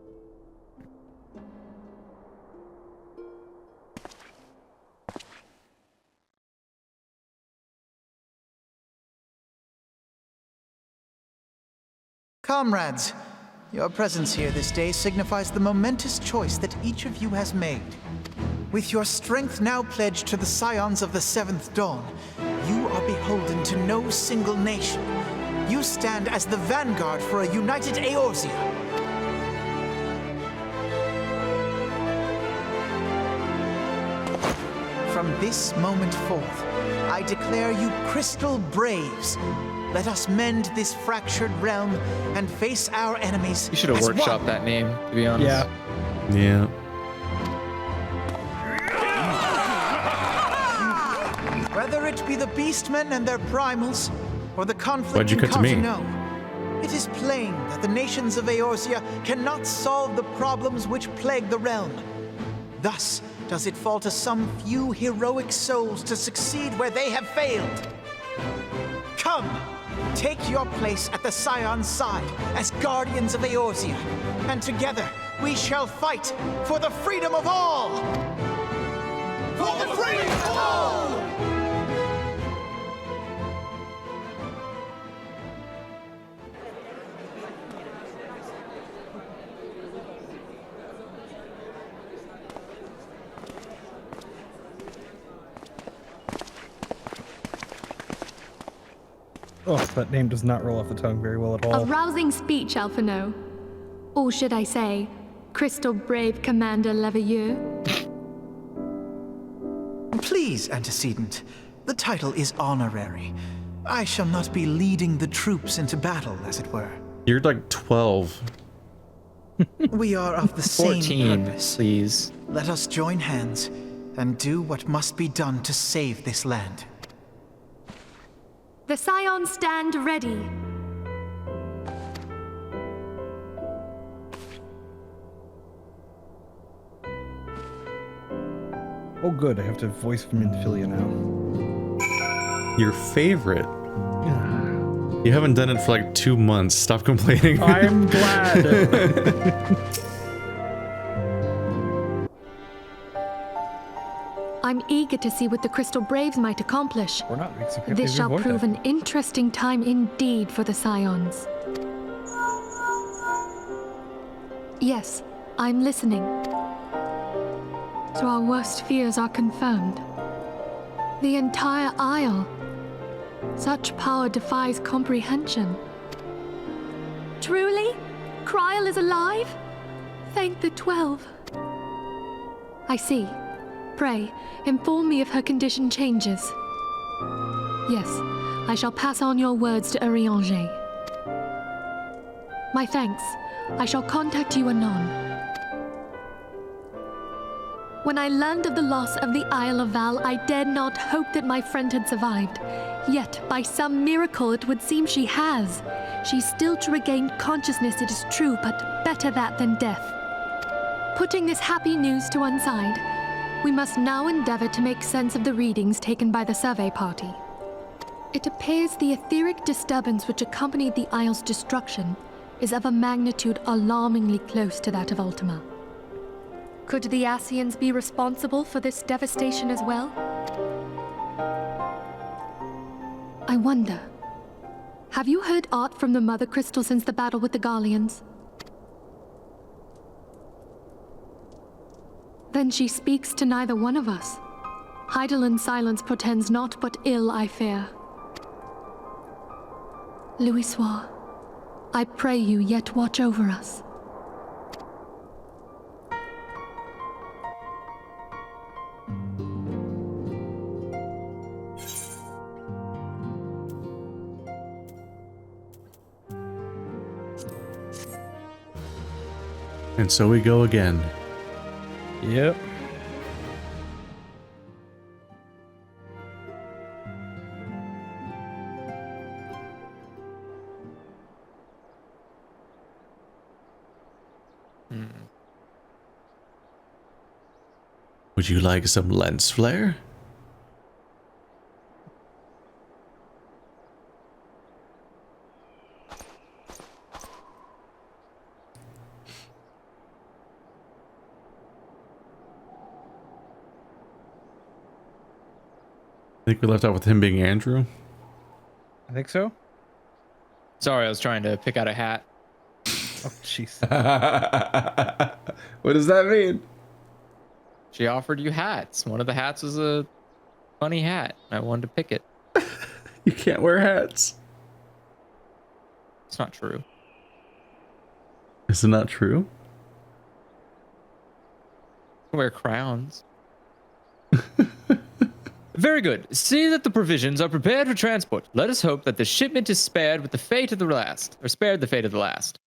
Comrades, your presence here this day signifies the momentous choice that each of you has made. With your strength now pledged to the scions of the Seventh Dawn, you are beholden to no single nation. You stand as the vanguard for a united Eorzea. From this moment forth, I declare you Crystal Braves. Let us mend this fractured realm and face our enemies. You should have as workshopped one. that name, to be honest. Yeah. Yeah. Whether it be the beastmen and their primals, or the conflict Why'd you in cut to me? Cartano, it is plain that the nations of Eorzea cannot solve the problems which plague the realm. Thus does it fall to some few heroic souls to succeed where they have failed. Come, take your place at the Scion's side as guardians of Eorzea, and together we shall fight for the freedom of all! For the freedom of all! Oh, that name does not roll off the tongue very well at A all. rousing speech, Alphino. Or should I say, Crystal Brave Commander Leveilleur? Please, Antecedent. The title is honorary. I shall not be leading the troops into battle, as it were. You're like 12. We are of the same 14, purpose. please. Let us join hands and do what must be done to save this land. The Scions stand ready. Oh, good. I have to voice Minfilia now. Your favorite. You haven't done it for like 2 months. Stop complaining. I'm glad. I'm eager to see what the Crystal Braves might accomplish. We're not executing This shall prove an interesting time indeed for the Scions. Yes, I'm listening. So our worst fears are confirmed. The entire Isle. Such power defies comprehension. Truly? Kryl is alive? Thank the 12. I see. Pray, inform me if her condition changes. Yes, I shall pass on your words to Eorzea. My thanks. I shall contact you anon. When I learned of the loss of the Isle of Val, I dared not hope that my friend had survived. Yet, by some miracle, it would seem she has. She's still to regain consciousness, it is true, but better that than death. Putting this happy news to one side, we must now endeavor to make sense of the readings taken by the survey party. It appears the etheric disturbance which accompanied the Isle's destruction is of a magnitude alarmingly close to that of Ultima. Could the Ascians be responsible for this devastation as well? I wonder, have you heard aught from the Mother Crystal since the battle with the Garleans? Then she speaks to neither one of us. Heidelland's silence portends naught but ill, I fear. Louisoix, I pray you yet watch over us. And so we go again. Yep. Would you like some lens flare? think we left off with him being Andrew. I think so. Sorry, I was trying to pick out a hat. Oh, jeez. What does that mean? She offered you hats. One of the hats was a funny hat. I wanted to pick it. You can't wear hats. It's not true. Is it not true? You can wear crowns. Very good. See that the provisions are prepared for transport. Let us hope that the shipment is spared with the fate of the last, or spared the fate of the last.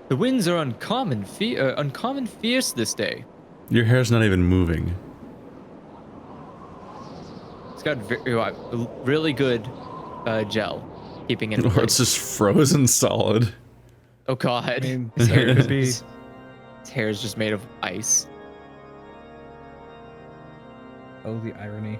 The winds are uncommon fierce this day. Your hair's not even moving. It's got really good gel, keeping it in Or place. it's just frozen solid. Oh God, I mean, his hair it could be. his hair is just made of ice. Oh, the irony.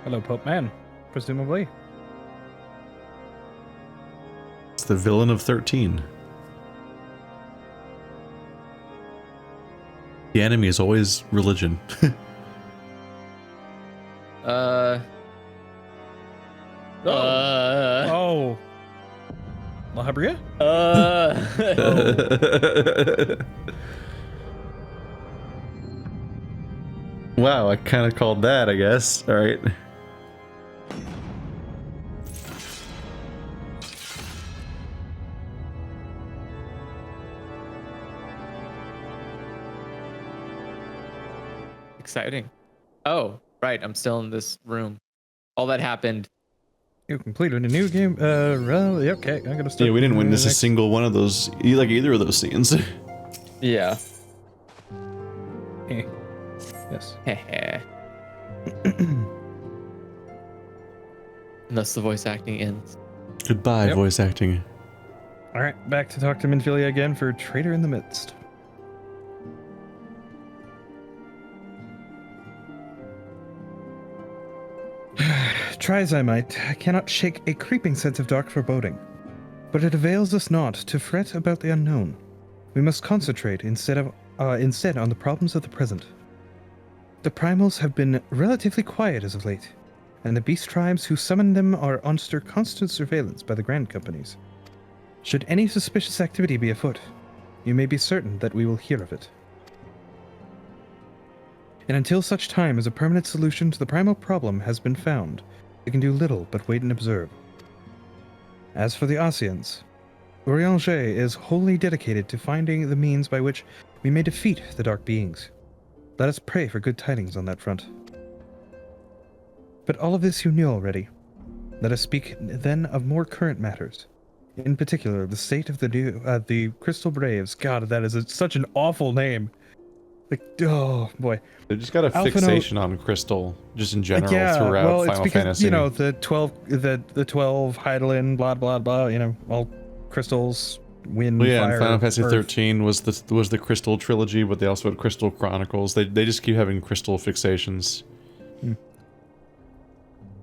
Hello, Pope Man. Presumably. It's the villain of 13. The enemy is always religion. Oh. Lahabria? Wow, I kind of called that, I guess. All right. Exciting. Oh, right. I'm still in this room. All that happened. You completed a new game. Really? Okay, I'm gonna start. Yeah, we didn't witness a next. single one of those, like either of those scenes. Yeah. Eh. Yes. Unless the voice acting ends. Goodbye, Yep. voice acting. All right, back to talk to Minfilia again for Traitor in the Midst. Try as I might, I cannot shake a creeping sense of dark foreboding. But it avails us not to fret about the unknown. We must concentrate instead on the problems of the present. The primals have been relatively quiet as of late, and the beast tribes who summon them are under constant surveillance by the Grand Companies. Should any suspicious activity be afoot, you may be certain that we will hear of it. And until such time as a permanent solution to the primal problem has been found, we can do little but wait and observe. As for the Ossians, Eorzea is wholly dedicated to finding the means by which we may defeat the dark beings. Let us pray for good tidings on that front. But all of this you knew already. Let us speak then of more current matters. In particular, the state of the Crystal Braves. God, that is such an awful name. Like, oh boy. They just got a Alphino- fixation on Crystal, just in general, yeah, throughout well, Final it's because Fantasy. you know the 12 HIGHLAND, blah blah blah. You know, all crystals, wind, Well, yeah, fire, and Final Fantasy earth. 13 was the Crystal trilogy, but they also had Crystal Chronicles. They just keep having Crystal fixations.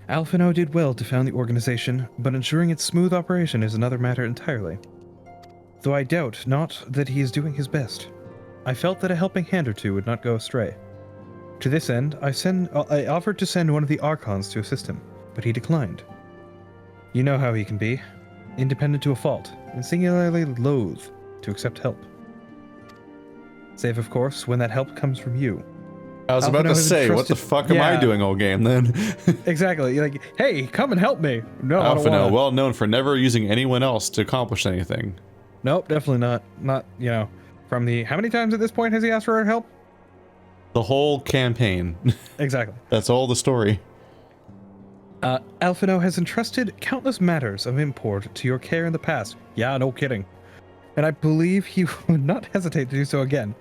Alphino did well to found the organization, but ensuring its smooth operation is another matter entirely. Though I doubt not that he is doing his best. I felt that a helping hand or two would not go astray. To this end, I offered to send one of the Archons to assist him, but he declined. You know how he can be. Independent to a fault, and singularly loath to accept help. Save, of course, when that help comes from you. I was about Alphino to has say, what the entrusted- fuck am I Yeah. doing all game then? Exactly. You're like, hey, come and help me. No, I don't Alphino, wanna. well known for never using anyone else to accomplish anything. Nope, definitely not. Not, you know, from the... How many times at this point has he asked for our help? The whole campaign. Exactly. That's all the story. Alphino has entrusted countless matters of import to your care in the past. Yeah, no kidding. And I believe he would not hesitate to do so again,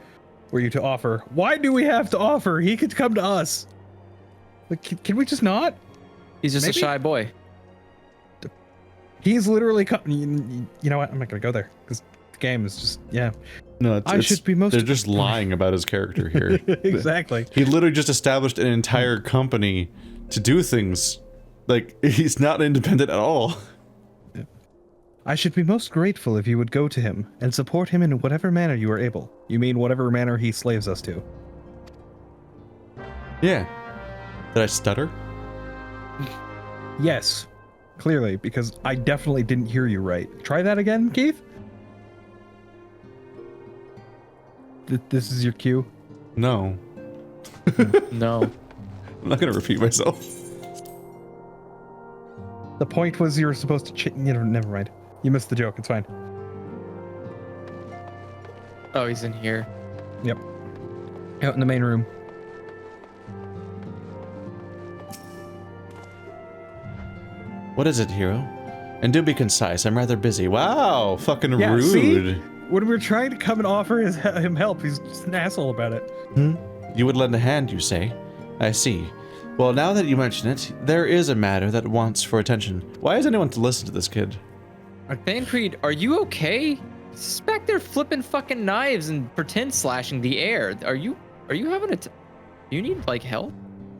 were you to offer. Why do we have to offer? He could come to us. Like, can we just not? He's just Maybe? a shy boy. He's literally you know what? I'm not gonna go there because the game is just No, I should be most. They're just lying about his character here. Exactly. He literally just established an entire company to do things. Like, he's not independent at all. I should be most grateful if you would go to him and support him in whatever manner you are able. You mean whatever manner he slaves us to? Yeah. Did I stutter? Yes, clearly, because I definitely didn't hear you right. Try that again, Keith? This is your cue? No. No. I'm not gonna repeat myself. The point was you were supposed to never mind. You missed the joke, it's fine. Oh, he's in here. Yep. Out in the main room. What is it, hero? And do be concise, I'm rather busy. Wow, fucking rude. See? When we were trying to come and offer him help, he's just an asshole about it. You would lend a hand, you say? I see. Well, now that you mention it, there is a matter that wants for attention. Why is anyone to listen to this kid? Bancreed, are you okay? He's back there flipping fucking knives and pretend slashing the air. Are you having do you need like help?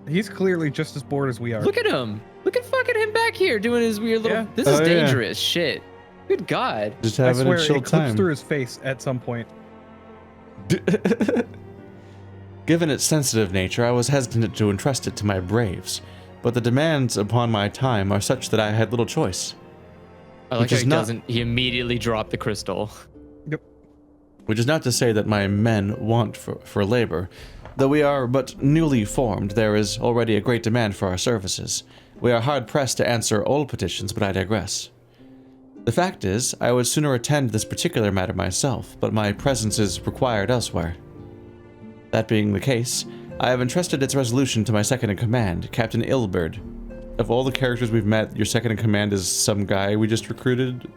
He's clearly just as bored as we are. Look at him. Look at fucking him back here doing his weird little. Yeah. This is dangerous shit. Good God. Just I having swear a it chill clips time. through his face at some point. Given its sensitive nature, I was hesitant to entrust it to my braves, but the demands upon my time are such that I had little choice. I like how he immediately dropped the crystal. Yep. Which is not to say that my men want for labor. Though we are but newly formed, there is already a great demand for our services. We are hard-pressed to answer old petitions, but I digress. The fact is, I would sooner attend this particular matter myself, but my presence is required elsewhere. That being the case, I have entrusted its resolution to my second-in-command, Captain Ilberd. Of all the characters we've met, your second-in-command is some guy we just recruited?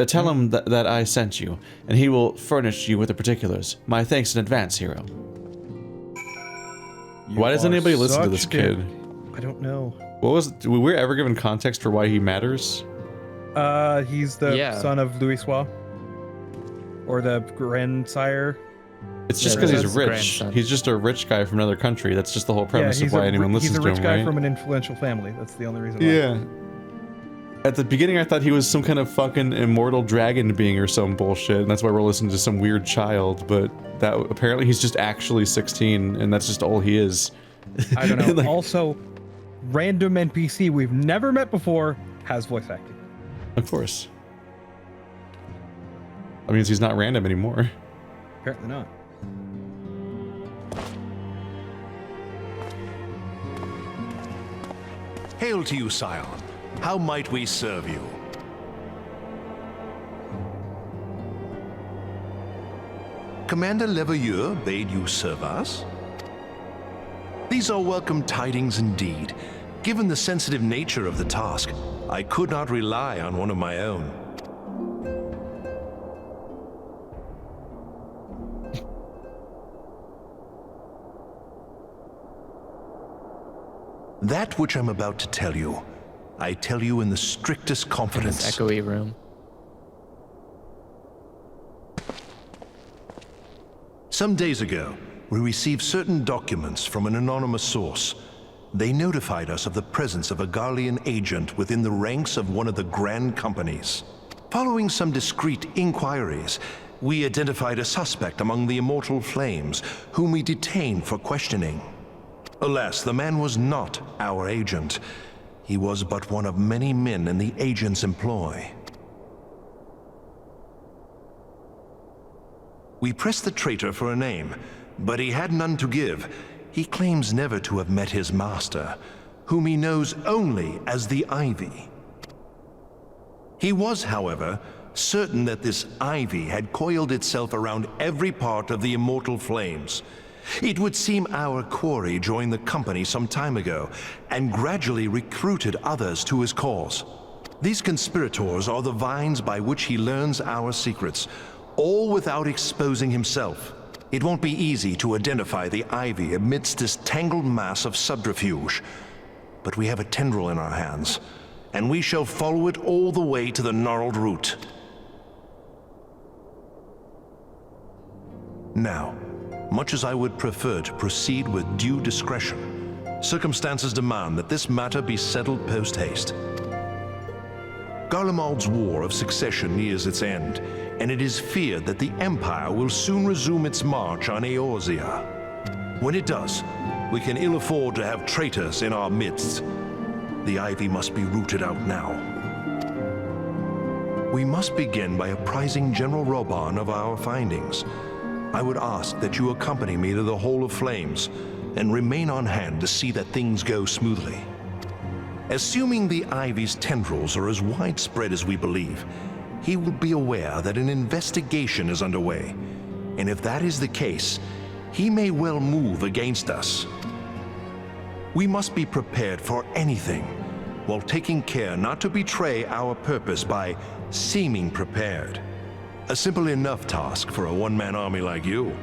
Tell him that I sent you, and he will furnish you with the particulars. My thanks in advance, hero. Why does anybody listen to this kid? I don't know. Were we ever given context for why he matters? He's the son of Louis Sois. Or the grandsire. It's just because he's rich. He's just a rich guy from another country. That's just the whole premise of why anyone listens to him, right? He's a rich guy from an influential family. That's the only reason why. Yeah. At the beginning, I thought he was some kind of fucking immortal dragon being or some bullshit, and that's why we're listening to some weird child, but that apparently he's just actually 16, and that's just all he is. I don't know. Like, also, random NPC we've never met before has voice acting. Of course. That means he's not random anymore. Apparently not. Hail to you, Scion. How might we serve you? Commander Leveilleur bade you serve us? These are welcome tidings indeed. Given the sensitive nature of the task, I could not rely on one of my own. That which I'm about to tell you, I tell you in the strictest confidence. In this echoey room. Some days ago, we received certain documents from an anonymous source. They notified us of the presence of a Garlean agent within the ranks of one of the grand companies. Following some discreet inquiries, we identified a suspect among the Immortal Flames, whom we detained for questioning. Alas, the man was not our agent. He was but one of many men in the agent's employ. We pressed the traitor for a name, but he had none to give. He claims never to have met his master, whom he knows only as the Ivy. He was, however, certain that this Ivy had coiled itself around every part of the Immortal Flames. It would seem our quarry joined the company some time ago and gradually recruited others to his cause. These conspirators are the vines by which he learns our secrets, all without exposing himself. It won't be easy to identify the Ivy amidst this tangled mass of subterfuge. but we have a tendril in our hands, and we shall follow it all the way to the gnarled root. Now, much as I would prefer to proceed with due discretion, circumstances demand that this matter be settled post-haste. Garlemald's War of Succession nears its end, and it is feared that the Empire will soon resume its march on Eorzea. When it does, we can ill afford to have traitors in our midst. The ivy must be rooted out now. We must begin by apprising General Roban of our findings. I would ask that you accompany me to the Hall of Flames and remain on hand to see that things go smoothly. Assuming the ivy's tendrils are as widespread as we believe, he will be aware that an investigation is underway, and if that is the case, he may well move against us. We must be prepared for anything, while taking care not to betray our purpose by seeming prepared. A simple enough task for a one-man army like you.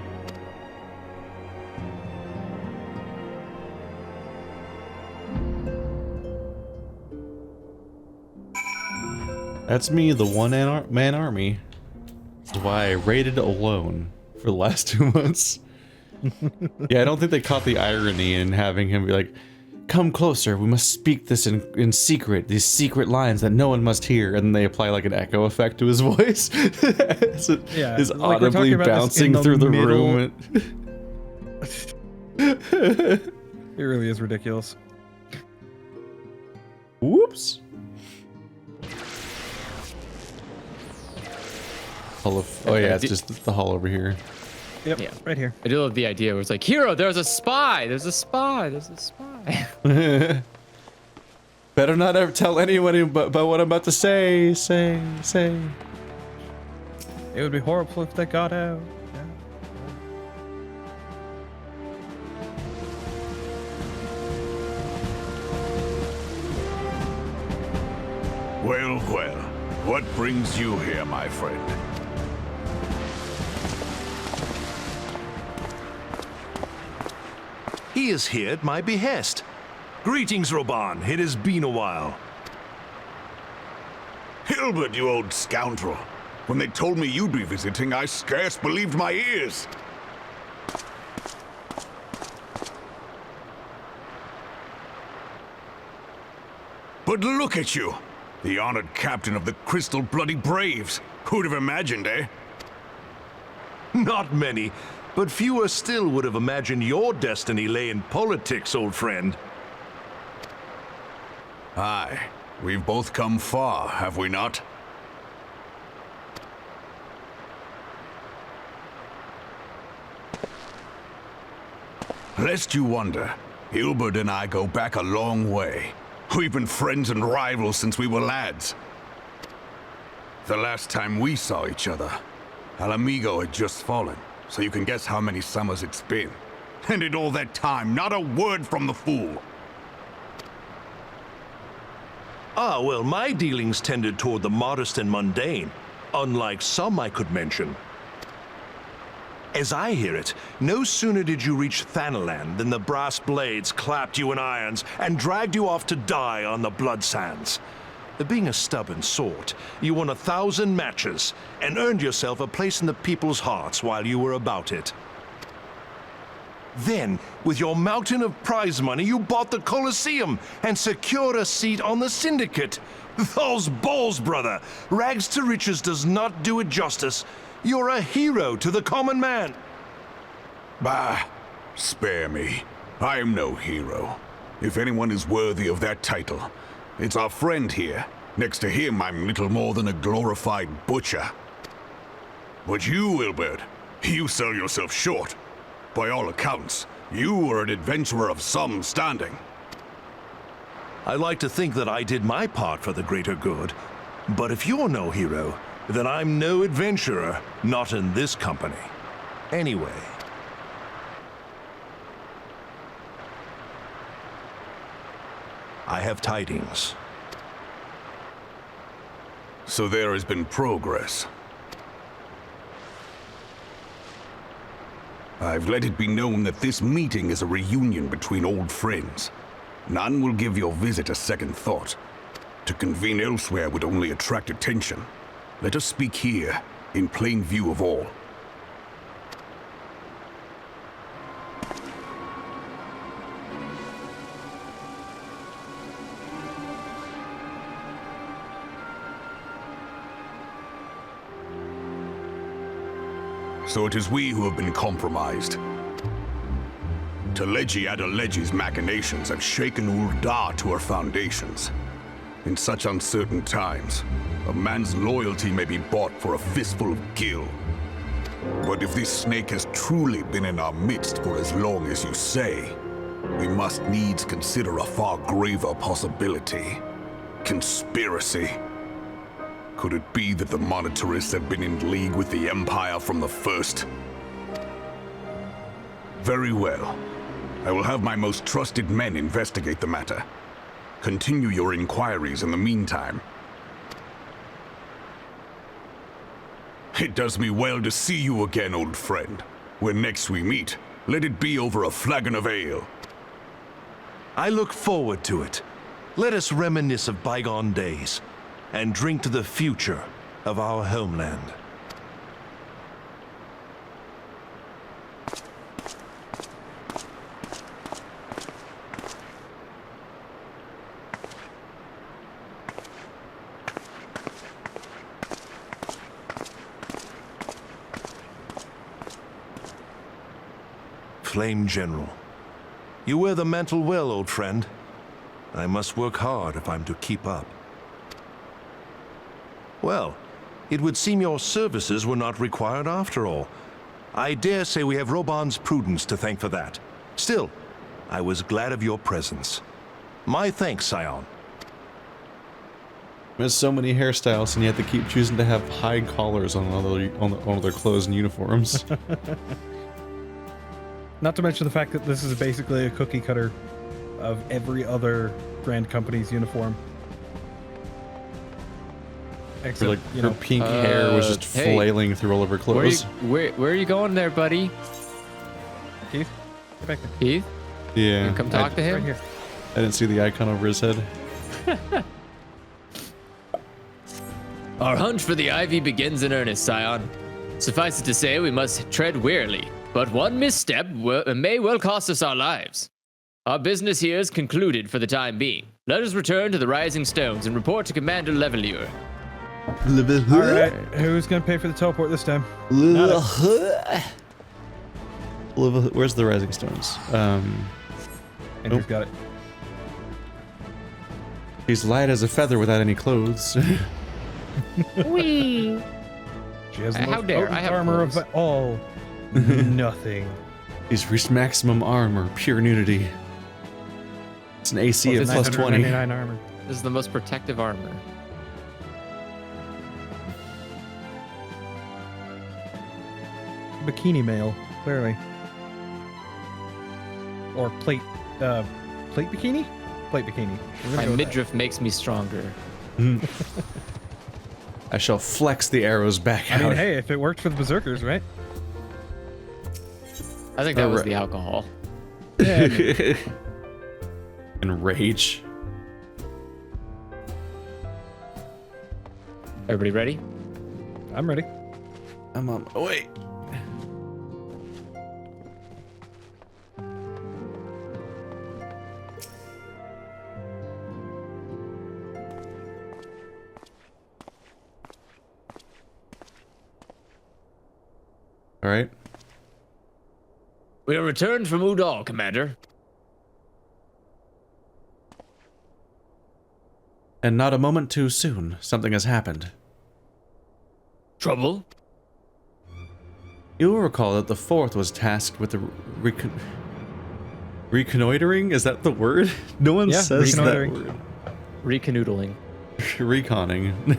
That's me, the one-man army. That's why I raided alone for the last 2 months. Yeah, I don't think they caught the irony in having him be like, come closer, we must speak this in secret, these secret lines that no one must hear, and then they apply like an echo effect to his voice. So Yeah, is like we're audibly talking about this in bouncing through the middle. room. It really is ridiculous. Whoops. Hall of, oh yeah, it's just the hall over here. Yep, Yeah. right here. I do love the idea where it's like, hero, there's a spy, there's a spy, there's a spy. Better not ever tell anyone about what I'm about to say. Say. It would be horrible if that got out. Yeah. Well, well, what brings you here, my friend? He is here at my behest. Greetings, Roban. It has been a while. Hilbert, you old scoundrel. When they told me you'd be visiting, I scarce believed my ears. But look at you, the honored captain of the Crystal Bloody Braves. Who'd have imagined, eh? Not many, but fewer still would have imagined your destiny lay in politics, old friend. Aye, we've both come far, have we not? Lest you wonder, Hilbert and I go back a long way. We've been friends and rivals since we were lads. The last time we saw each other, Alamigo had just fallen, so you can guess how many summers it's been. And in all that time, not a word from the fool. Ah, well, my dealings tended toward the modest and mundane, unlike some I could mention. As I hear it, no sooner did you reach Thanaland than the brass blades clapped you in irons and dragged you off to die on the blood sands. Being a stubborn sort, you won 1,000 matches and earned yourself a place in the people's hearts while you were about it. Then, with your mountain of prize money, you bought the Colosseum and secured a seat on the Syndicate. Those balls, brother! Rags to riches does not do it justice. You're a hero to the common man. Bah, spare me. I am no hero. If anyone is worthy of that title, it's our friend here. Next to him, I'm little more than a glorified butcher. But you, Hilbert, you sell yourself short. By all accounts, you are an adventurer of some standing. I like to think that I did my part for the greater good. But if you're no hero, then I'm no adventurer, not in this company. Anyway. I have tidings. So there has been progress. I've let it be known that this meeting is a reunion between old friends. None will give your visit a second thought. To convene elsewhere would only attract attention. Let us speak here, in plain view of all. So it is we who have been compromised. Teleji Adeleji's machinations have shaken UL'DAH to her foundations. In such uncertain times, a man's loyalty may be bought for a fistful of gil. But if this snake has truly been in our midst for as long as you say, we must needs consider a far graver possibility. Conspiracy. Could it be that the monitorists have been in league with the Empire from the first? Very well. I will have my most trusted men investigate the matter. Continue your inquiries in the meantime. It does me well to see you again, old friend. When next we meet, let it be over a flagon of ale. I look forward to it. Let us reminisce of bygone days and drink to the future of our homeland. Flame General, you wear the mantle well, old friend. I must work hard if I'm to keep up. Well, it would seem your services were not required after all. I dare say we have Roban's prudence to thank for that. Still, I was glad of your presence. My thanks, Scion. There's so many hairstyles, and yet they keep choosing to have high collars on all of their clothes and uniforms. Not to mention the fact that this is basically a cookie cutter of every other brand company's uniform. Except, like, her pink hair was just flailing through all of her clothes. Where are you going there, buddy? Keith? Get back there. Keith? Yeah. You come talk to him? Right here. I didn't see the icon over his head. Our hunt for the Ivy begins in earnest, Scion. Suffice it to say, we must tread warily, but one misstep may well cost us our lives. Our business here is concluded for the time being. Let us return to the Rising Stones and report to Commander Levelier. All right, who's gonna pay for the teleport this time? Where's the Rising Stones? Andrew's got it. He's light as a feather without any clothes. Wee. She has the How most dare, potent I have armor clothes. of all. Nothing. He's reached maximum armor, pure nudity. It's an AC of plus 20. 999 armor. This is the most protective armor. Bikini male, clearly. Or plate bikini? Plate bikini. We're gonna My go with midriff makes me stronger. I shall flex the arrows back that. I out. mean, hey, if it worked for the berserkers, right? I think that was the alcohol. Yeah. And rage. Everybody ready? I'm ready. I'm on. Oh, wait. All right. We are returned from UL'DAH, Commander. And not a moment too soon, something has happened. Trouble? You will recall that the Fourth was tasked with the reconnoitering? Is that the word? No one says that word. Recanoodling. Reconning.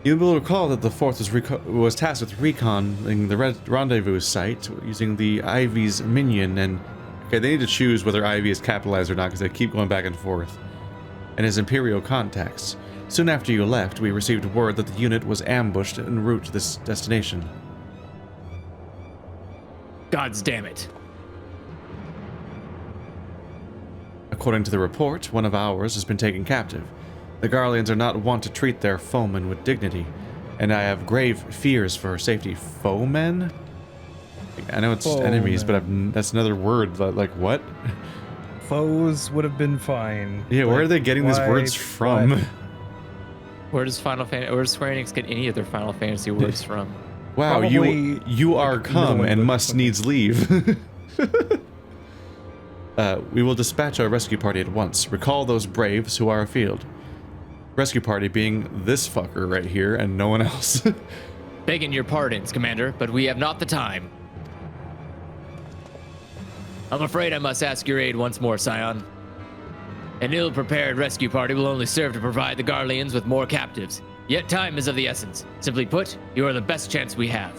You will recall that the Fourth was tasked with reconning the rendezvous site using the Ivy's minion, and okay, they need to choose whether Ivy is capitalized or not because they keep going back and forth. And his Imperial contacts. Soon after you left, we received word that the unit was ambushed en route to this destination. God's damn it. According to the report, one of ours has been taken captive. The Garleans are not wont to treat their foemen with dignity, and I have grave fears for her safety. Foemen? I know it's enemies, but that's another word. Like what? Foes would have been fine. Yeah, where are they getting these words from? What? Where does Square Enix get any of their Final Fantasy words from? Wow, Probably you are come and must needs leave. We will dispatch our rescue party at once. Recall those braves who are afield. Rescue party being this fucker right here and no one else. Begging your pardons, Commander, but we have not the time. I'm afraid I must ask your aid once more, Scion. An ill-prepared rescue party will only serve to provide the Garleans with more captives. Yet time is of the essence. Simply put, you are the best chance we have.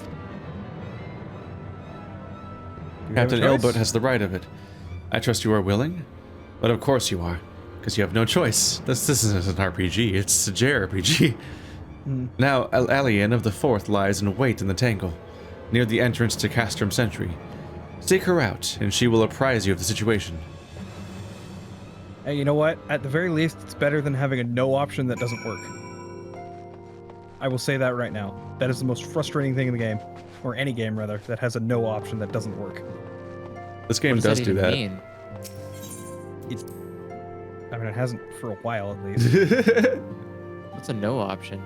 Captain Ilbert has the right of it. I trust you are willing, but of course you are, because you have no choice. This isn't an RPG, it's a JRPG. Now, Alien of the Fourth lies in wait in the Tangle, near the entrance to Castrum Sentry. Seek her out, and she will apprise you of the situation. Hey, you know what? At the very least, it's better than having a no option that doesn't work. I will say that right now. That is the most frustrating thing in the game, or any game rather, that has a no option that doesn't work. This game does do that. Mean? I mean, it hasn't for a while at least. What's a no option?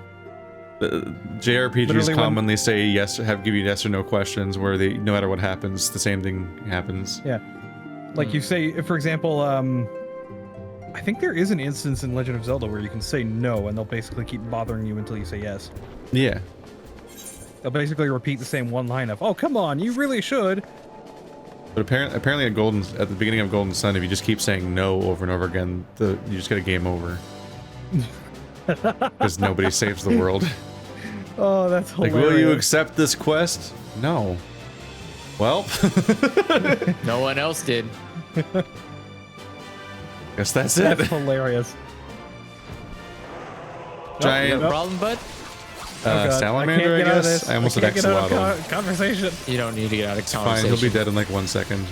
JRPGs Literally commonly say yes, give you yes or no questions, where they, no matter what happens, the same thing happens. Yeah. Like you say, for example, I think there is an instance in Legend of Zelda where you can say no, and they'll basically keep bothering you until you say yes. Yeah. They'll basically repeat the same one line of, "Oh, come on, you really should." But apparently at the beginning of Golden Sun, if you just keep saying no over and over again, you just get a game over. Because nobody saves the world. Oh, that's hilarious. Like, will you accept this quest? No. Well. No one else did. Guess that's it. That's hilarious. Giant problem, bud? salamander, I guess. I almost said axolotl. Conversation. You don't need to get out of Fine, conversation. he'll be dead in like 1 second.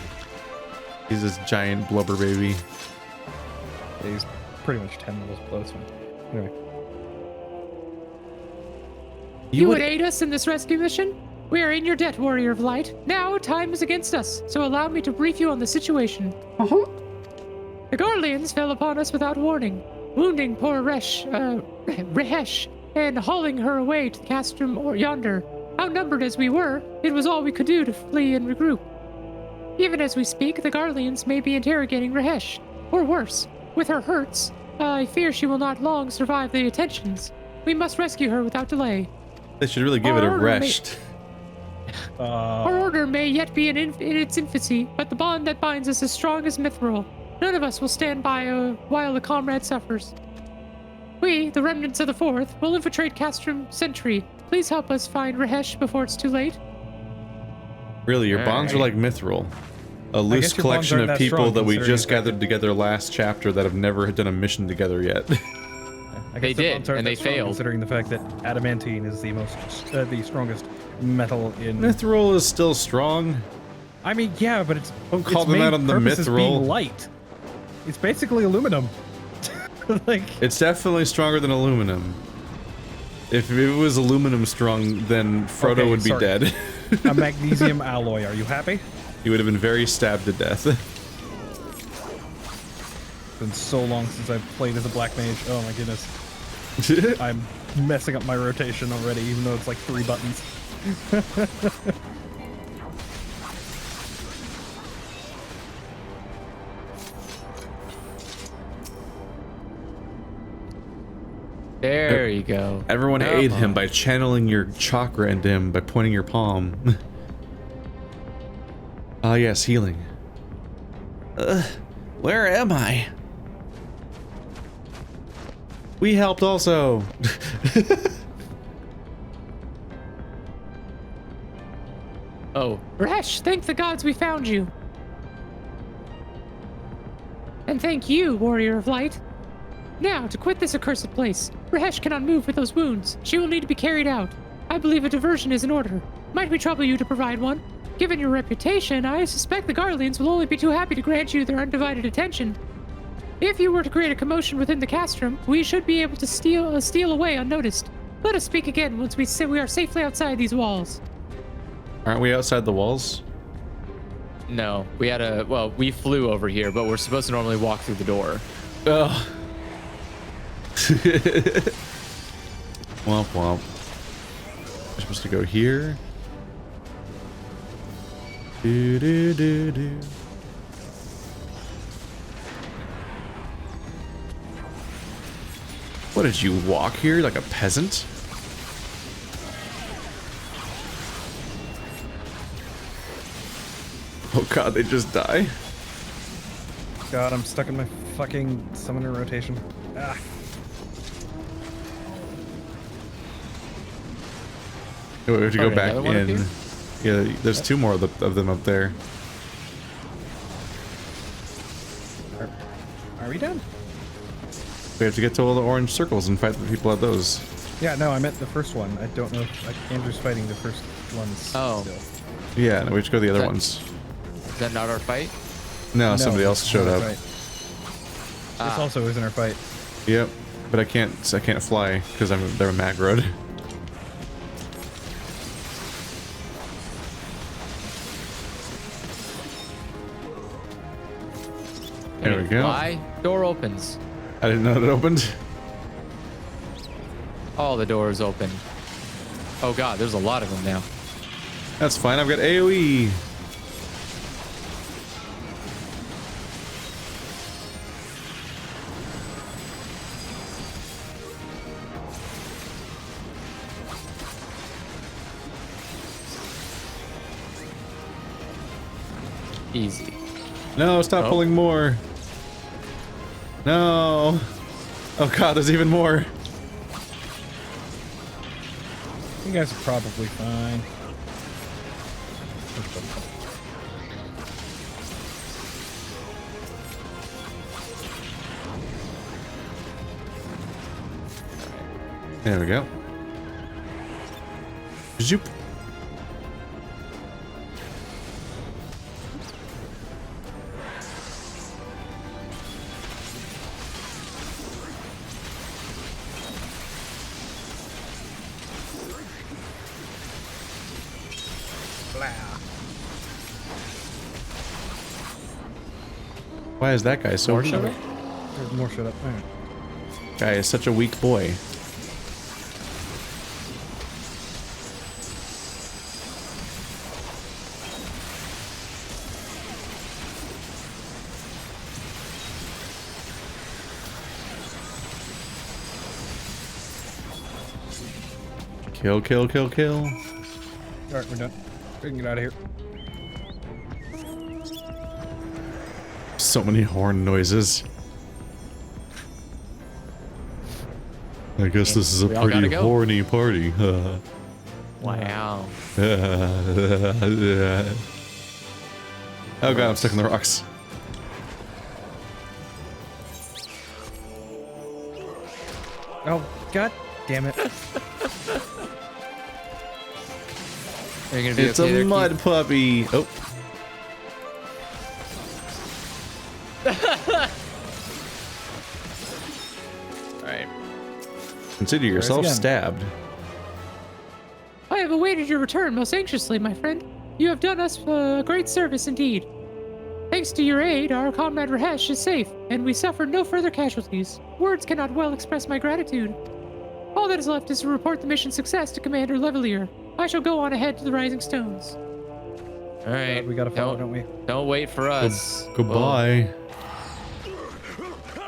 He's this giant blubber baby. Yeah, he's pretty much 10 levels close. Anyway. You would aid us in this rescue mission? We are in your debt, Warrior of Light. Now, time is against us, so allow me to brief you on the situation. The Garleans fell upon us without warning, wounding poor Rehesh, and hauling her away to Castrum or yonder. Outnumbered as we were, it was all we could do to flee and regroup. Even as we speak, the Garleans may be interrogating Rehesh, or worse, with her hurts. I fear she will not long survive the attentions. We must rescue her without delay. They should really give it a rest. Our order may yet be in its infancy, but the bond that binds us is strong as mithril. None of us will stand by while a comrade suffers. We, the remnants of the Fourth, will infiltrate Castrum Sentry. Please help us find Rehesh before it's too late. Really, your bonds are like mithril. A loose collection of people that we just gathered together last chapter that have never done a mission together yet. They did, and they failed. Considering the fact that adamantine is the strongest metal in... Mithril is still strong. I mean, yeah, but it's... Don't call them out on the mithril. Being light. It's basically aluminum. Like... It's definitely stronger than aluminum. If it was aluminum strong, then Frodo would be dead. A magnesium alloy. Are you happy? He would have been very stabbed to death. It's been so long since I've played as a black mage. Oh my goodness. I'm messing up my rotation already, even though it's like 3 buttons. There you go. Everyone aid him by channeling your chakra into him by pointing your palm. Ah, yes, healing. Where am I? We helped also. Oh. Rehesh, thank the gods we found you. And thank you, Warrior of Light. Now, to quit this accursed place. Rehesh cannot move with those wounds. She will need to be carried out. I believe a diversion is in order. Might we trouble you to provide one? Given your reputation, I suspect the Garleans will only be too happy to grant you their undivided attention. If you were to create a commotion within the castrum, we should be able to steal away unnoticed. Let us speak again once we say we are safely outside these walls. Aren't we outside the walls? No, we flew over here, but we're supposed to normally walk through the door. Ugh. Womp womp. We're supposed to go here. Do do do do. What, did you walk here like a peasant? Oh god, they just die? God, I'm stuck in my fucking summoner rotation. Ah. We have to go Okay, back another one up in. here? Yeah, there's two more of them up there. Are we done? We have to get to all the orange circles and fight the people at those. Yeah, no, I meant the first one. I don't know if Andrew's fighting the first ones. Oh. Still. Yeah, no, we have to go to the other That- ones. Is that not our fight? No, somebody else it's showed not up. our fight. This also isn't our fight. Yep, but I can't fly because they're maggroed. There we go. Why? Door opens. I didn't know it opened. All the doors open. Oh god, there's a lot of them now. That's fine. I've got AoE. Easy. No, stop pulling more. No. Oh god, there's even more. You guys are probably fine. There we go. Zoop. Why is that guy so More weak? showed up? There's more shut up. All right. Guy is such a weak boy. Kill, kill, kill, kill. All right, we're done. We can get out of here. So many horn noises. I guess this is a We all gotta pretty go. horny party. Wow. Oh god, I'm stuck in the rocks. Oh, god damn it. Are you gonna be It's okay a there, mud Keith? puppy. Oh. Alright. Consider yourself again. stabbed. I have awaited your return most anxiously, my friend. You have done us a great service indeed. Thanks to your aid, our comrade Rahesh is safe, and we suffered no further casualties. Words cannot well express my gratitude. All that is left is to report the mission's success to Commander Levelier. I shall go on ahead to the Rising Stones. Alright. We gotta follow, don't we? Don't wait for us. Goodbye.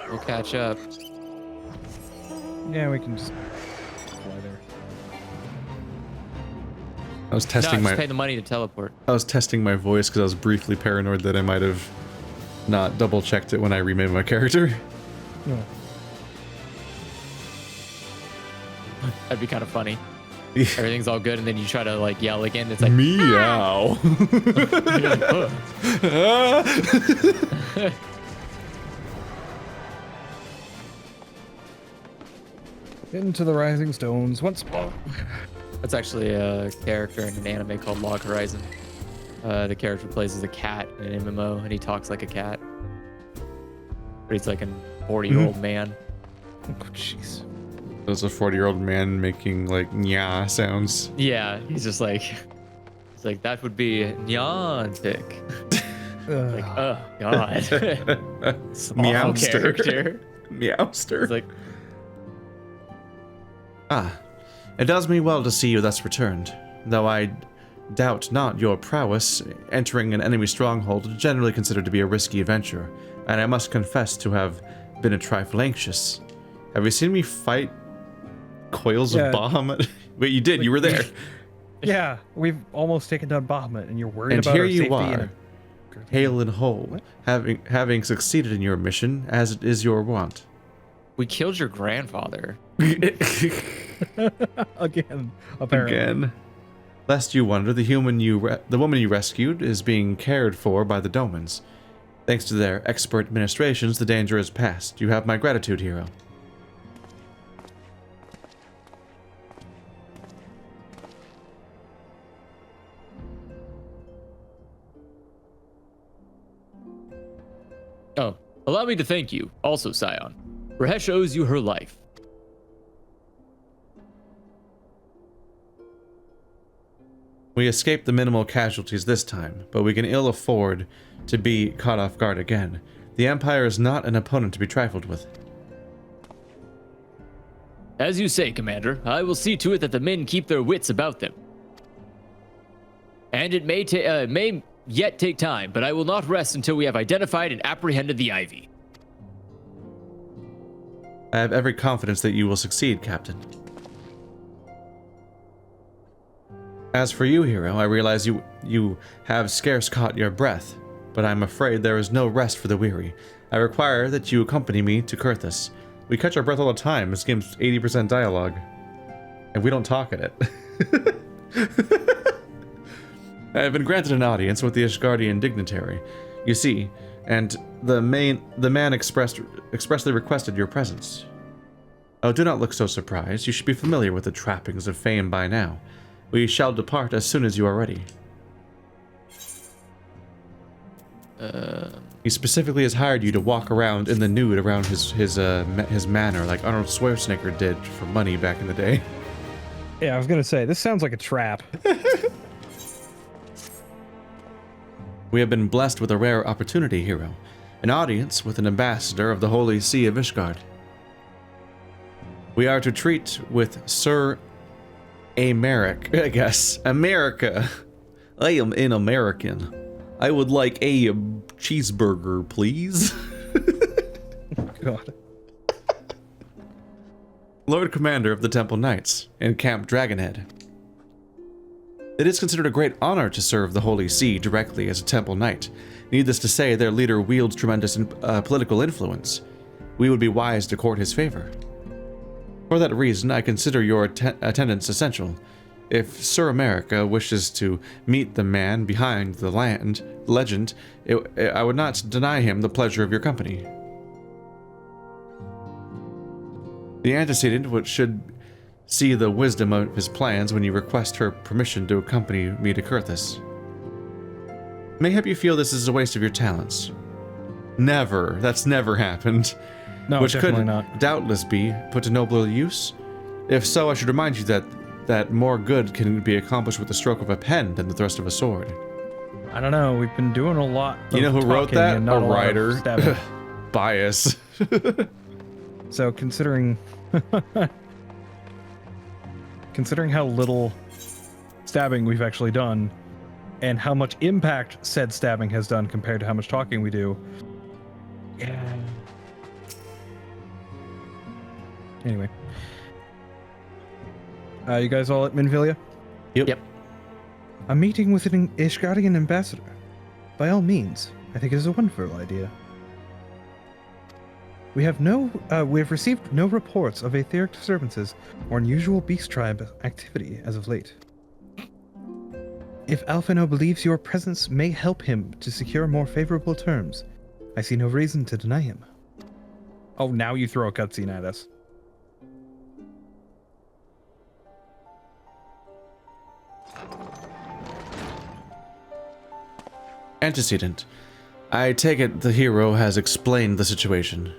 We'll catch up. Yeah, we can just fly there. I was No, testing just pay the money to teleport. I was testing my voice because I was briefly paranoid that I might have not double checked it when I remade my character. No. That'd be kind of funny. Everything's all good, and then you try to like yell again. It's like Meow. You're like, "Ugh." Into the Rising Stones once more. That's actually a character in an anime called Log Horizon. The character plays as a cat in an MMO, and he talks like a cat. He's like a 40-year-old man. Oh, jeez. There's a 40-year-old man making like nya sounds. Yeah, he's just like, it's like that would be Niantic. Like, oh god. Meowster. Character. Meowster. It's like, It does me well to see you thus returned, though I doubt not your prowess. Entering an enemy stronghold is generally considered to be a risky venture, and I must confess to have been a trifle anxious. Have you seen me fight coils of Bahamut? Wait, you did. You were there. Yeah, we've almost taken down Bahamut, and you're worried And about here our you safety. are, hale and whole, having succeeded in your mission, as it is your wont. we killed your grandfather. Again, apparently. Again. Lest you wonder, the woman you rescued is being cared for by the Domans. Thanks to their expert administrations, the danger is past. You have my gratitude, hero. Oh, allow me to thank you, also, Scion. Rahesh owes you her life. We escaped the minimal casualties this time, but we can ill afford to be caught off guard again. The Empire is not an opponent to be trifled with. As you say, Commander, I will see to it that the men keep their wits about them. And it may yet take time, but I will not rest until we have identified and apprehended the Ivy. I have every confidence that you will succeed, Captain. As for you, hero, I realize you have scarce caught your breath, but I'm afraid there is no rest for the weary. I require that you accompany me to COERTHAS. We catch our breath all the time. This game's 80% dialogue, and we don't talk in it. I have been granted an audience with the Ishgardian dignitary, you see, and the man expressly requested your presence. Oh, do not look so surprised. You should be familiar with the trappings of fame by now. We shall depart as soon as you are ready. He specifically has hired you to walk around in the nude around his manor, like Arnold Schwarzenegger did for money back in the day. Yeah, I was gonna say, this sounds like a trap. We have been blessed with a rare opportunity, hero. An audience with an ambassador of the Holy See of Ishgard. We are to treat with Sir America, I guess. America. I am an American. I would like a cheeseburger, please. God. Lord Commander of the Temple Knights in Camp Dragonhead. It is considered a great honor to serve the Holy See directly as a Temple Knight. Needless to say, their leader wields tremendous political influence. We would be wise to court his favor. For that reason, I consider your attendance essential. If Sir America wishes to meet the man behind the legend, I would not deny him the pleasure of your company. The antecedent should see the wisdom of his plans when you request her permission to accompany me to COERTHAS. Mayhap you feel this is a waste of your talents. Never. That's never happened. No, which definitely could not. doubtless be put to nobler use. If so, I should remind you that more good can be accomplished with the stroke of a pen than the thrust of a sword. I don't know. We've been doing a lot. You know who wrote talking that? and not A lot of writer. stabbing. Bias. So considering how little stabbing we've actually done, and how much impact said stabbing has done compared to how much talking we do. Yeah. Anyway. You guys all at Minvilia? Yep. A meeting with an Ishgardian ambassador. By all means, I think it is a wonderful idea. We have received no reports of etheric disturbances or unusual beast tribe activity as of late. If Alphino believes your presence may help him to secure more favorable terms, I see no reason to deny him. Oh, now you throw a cutscene at us. Antecedent. I take it the hero has explained the situation.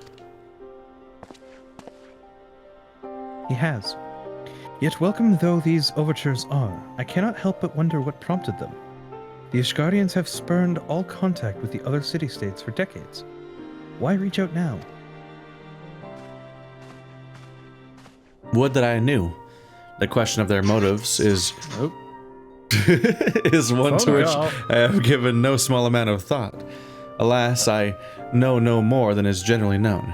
He has. Yet welcome though these overtures are, I cannot help but wonder what prompted them. The Ishgardians have spurned all contact with the other city-states for decades. Why reach out now? Would that I knew. The question of their motives is is one to which I have given no small amount of thought. Alas, I know no more than is generally known.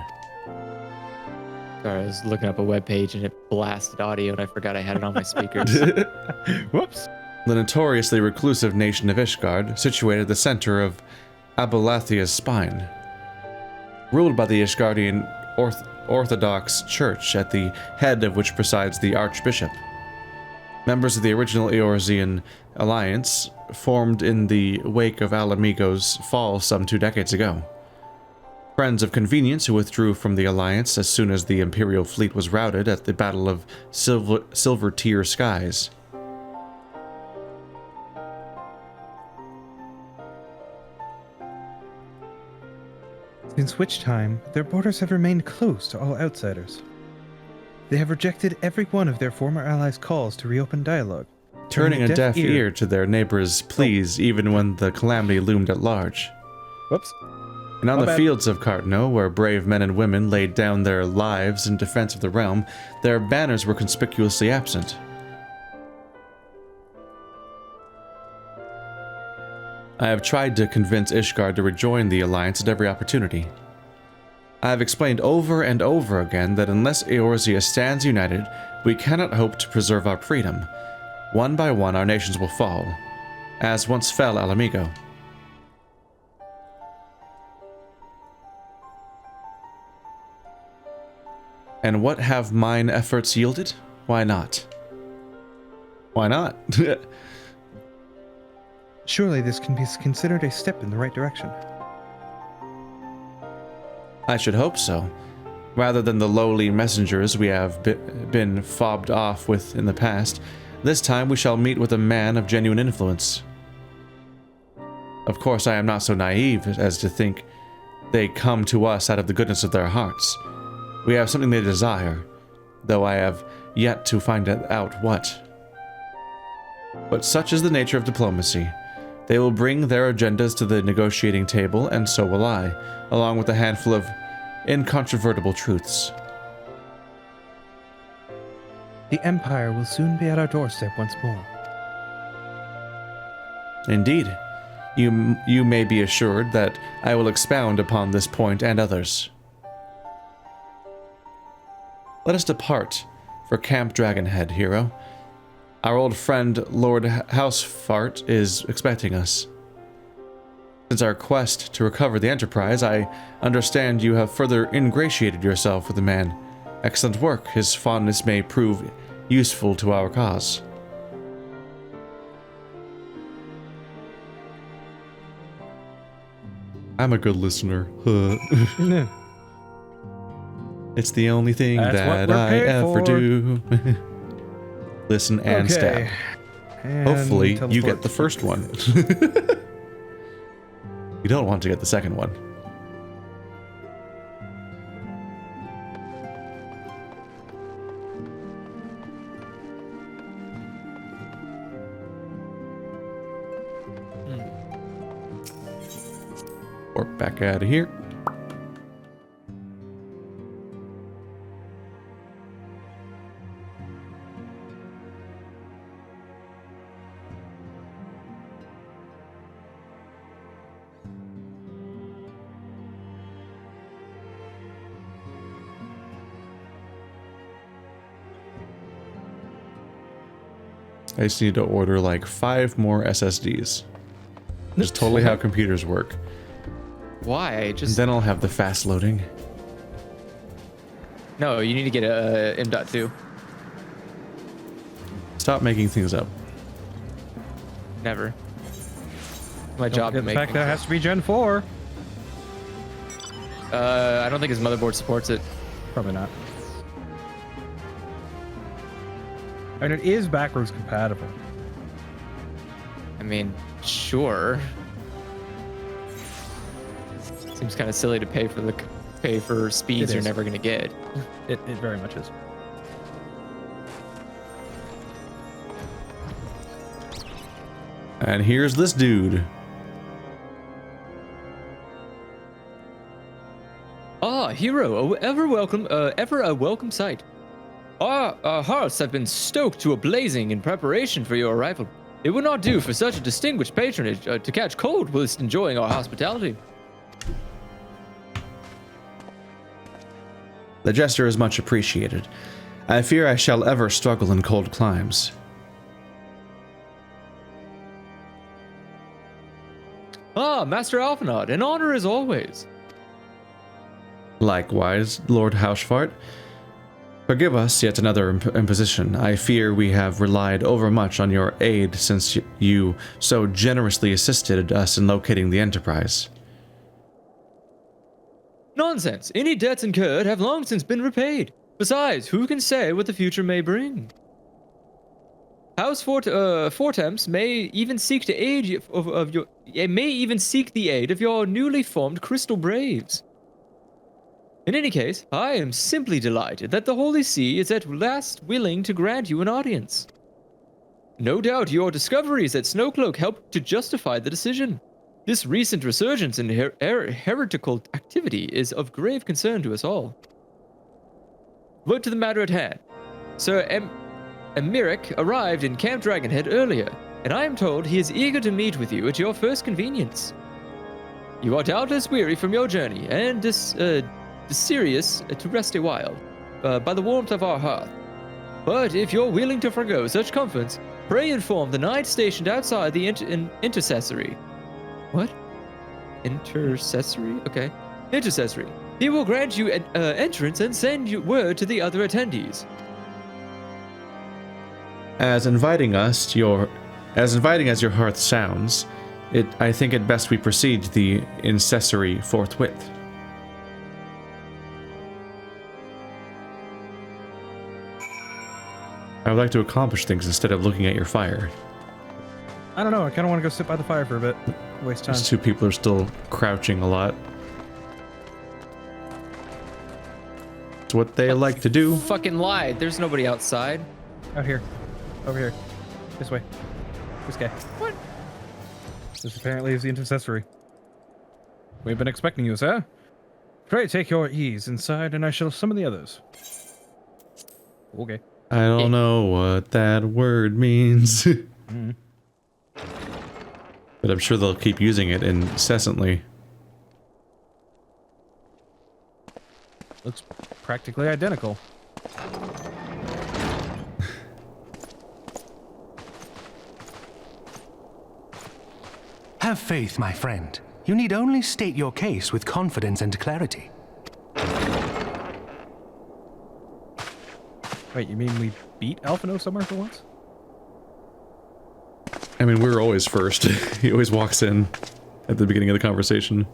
Sorry, I was looking up a webpage and it blasted audio and I forgot I had it on my speakers. Whoops. The notoriously reclusive nation of Ishgard, situated at the center of Abalathia's spine. Ruled by the Ishgardian Orthodox Church, at the head of which presides the Archbishop. Members of the original Eorzean alliance, formed in the wake of Alamigo's fall some 2 decades ago. Friends of convenience who withdrew from the alliance as soon as the Imperial fleet was routed at the Battle of Silver Tier Skies. Since which time, their borders have remained closed to all outsiders. They have rejected every one of their former allies' calls to reopen dialogue, turning a deaf ear to their neighbors' pleas even when the calamity loomed at large. Whoops. And on the fields of Cartno, where brave men and women laid down their lives in defense of the realm, their banners were conspicuously absent. I have tried to convince Ishgard to rejoin the alliance at every opportunity. I have explained over and over again that unless Eorzea stands united, we cannot hope to preserve our freedom. One by one, our nations will fall, as once fell Alamigo. And what have mine efforts yielded? Why not? Why not? Surely this can be considered a step in the right direction. I should hope so. Rather than the lowly messengers we have been fobbed off with in the past, this time we shall meet with a man of genuine influence. Of course, I am not so naive as to think they come to us out of the goodness of their hearts. We have something they desire, though I have yet to find out what. But such is the nature of diplomacy. They will bring their agendas to the negotiating table, and so will I, along with a handful of incontrovertible truths. The Empire will soon be at our doorstep once more. Indeed. You may be assured that I will expound upon this point and others. Let us depart for Camp Dragonhead, hero. Our old friend, Lord Housefart, is expecting us. Since our quest to recover the Enterprise, I understand you have further ingratiated yourself with the man. Excellent work. His fondness may prove useful to our cause. I'm a good listener. It's the only thing that I ever do. Listen and stab. And hopefully you teleport. get the first one. You don't want to get the second one. Warp back out of here. I just need to order like 5 more SSDs. Just totally how computers work. Why? And then I'll have the fast loading. No, you need to get a M.2. Stop making things up. Never. My job to The make fact that it things has to be Gen 4. up. I don't think his motherboard supports it. Probably not. And it is backwards compatible. I mean, sure. Seems kind of silly to pay for speeds you're never gonna get. It very much is. And here's this dude. Ah, hero, ever a welcome sight. Our hearts have been stoked to a blazing in preparation for your arrival. It would not do for such a distinguished patronage to catch cold whilst enjoying our hospitality. The gesture is much appreciated. I fear I shall ever struggle in cold climes. Ah, Master Alphanod, an honor as always. Likewise, Lord Hausfart. Forgive us yet another imposition. I fear we have relied overmuch on your aid since you so generously assisted us in locating the Enterprise. Nonsense. Any debts incurred have long since been repaid. Besides, who can say what the future may bring? House Fortemps may even seek the aid of your newly formed Crystal Braves. In any case, I am simply delighted that the Holy See is at last willing to grant you an audience. No doubt your discoveries at Snowcloak helped to justify the decision. This recent resurgence in heretical activity is of grave concern to us all. But to the matter at hand. Sir Emmerich arrived in Camp Dragonhead earlier, and I am told he is eager to meet with you at your first convenience. You are doubtless weary from your journey, and desirous to rest a while, by the warmth of our hearth. But if you're willing to forgo such comforts, pray inform the knight stationed outside the intercessory. What? Intercessory? Okay. Intercessory. He will grant you entrance and send you word to the other attendees. As inviting as your hearth sounds, I think it best we proceed to the incessory forthwith. I would like to accomplish things instead of looking at your fire. I don't know. I kind of want to go sit by the fire for a bit. Waste time. These two people are still crouching a lot. It's what they like to do. Fucking lied. There's nobody outside. Out here. Over here. This way. This guy. What? This apparently is the intercessory. We've been expecting you, sir. Pray take your ease inside, and I shall summon the others. Okay. I don't know what that word means. But I'm sure they'll keep using it incessantly. Looks practically identical. Have faith, my friend. You need only state your case with confidence and clarity. Wait, you mean we beat Alphino somewhere for once? I mean, we're always first. He always walks in at the beginning of the conversation.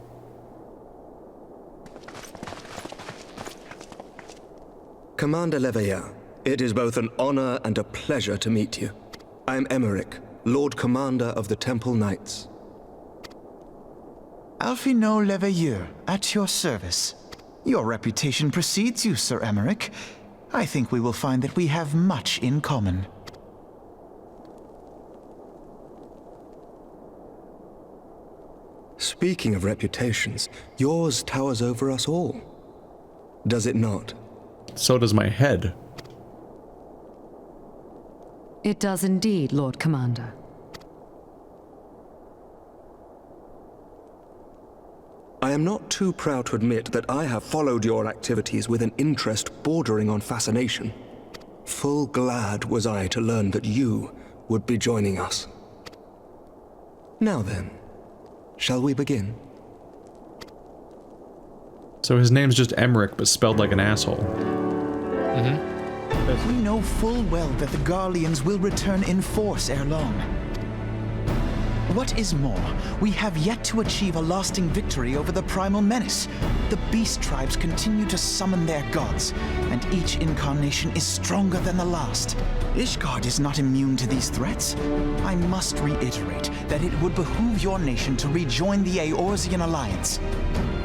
Commander Leveilleur, it is both an honor and a pleasure to meet you. I am Emmerich, Lord Commander of the Temple Knights. Alphino Leveilleur, at your service. Your reputation precedes you, Sir Emmerich. I think we will find that we have much in common. Speaking of reputations, yours towers over us all. Does it not? So does my head. It does indeed, Lord Commander. I am not too proud to admit that I have followed your activities with an interest bordering on fascination. Full glad was I to learn that you would be joining us. Now then, shall we begin? So his name's just Emmerich, but spelled like an asshole. We know full well that the Garleans will return in force ere long. What is more, we have yet to achieve a lasting victory over the primal menace. The beast tribes continue to summon their gods, and each incarnation is stronger than the last. Ishgard is not immune to these threats. I must reiterate that it would behoove your nation to rejoin the Eorzean alliance.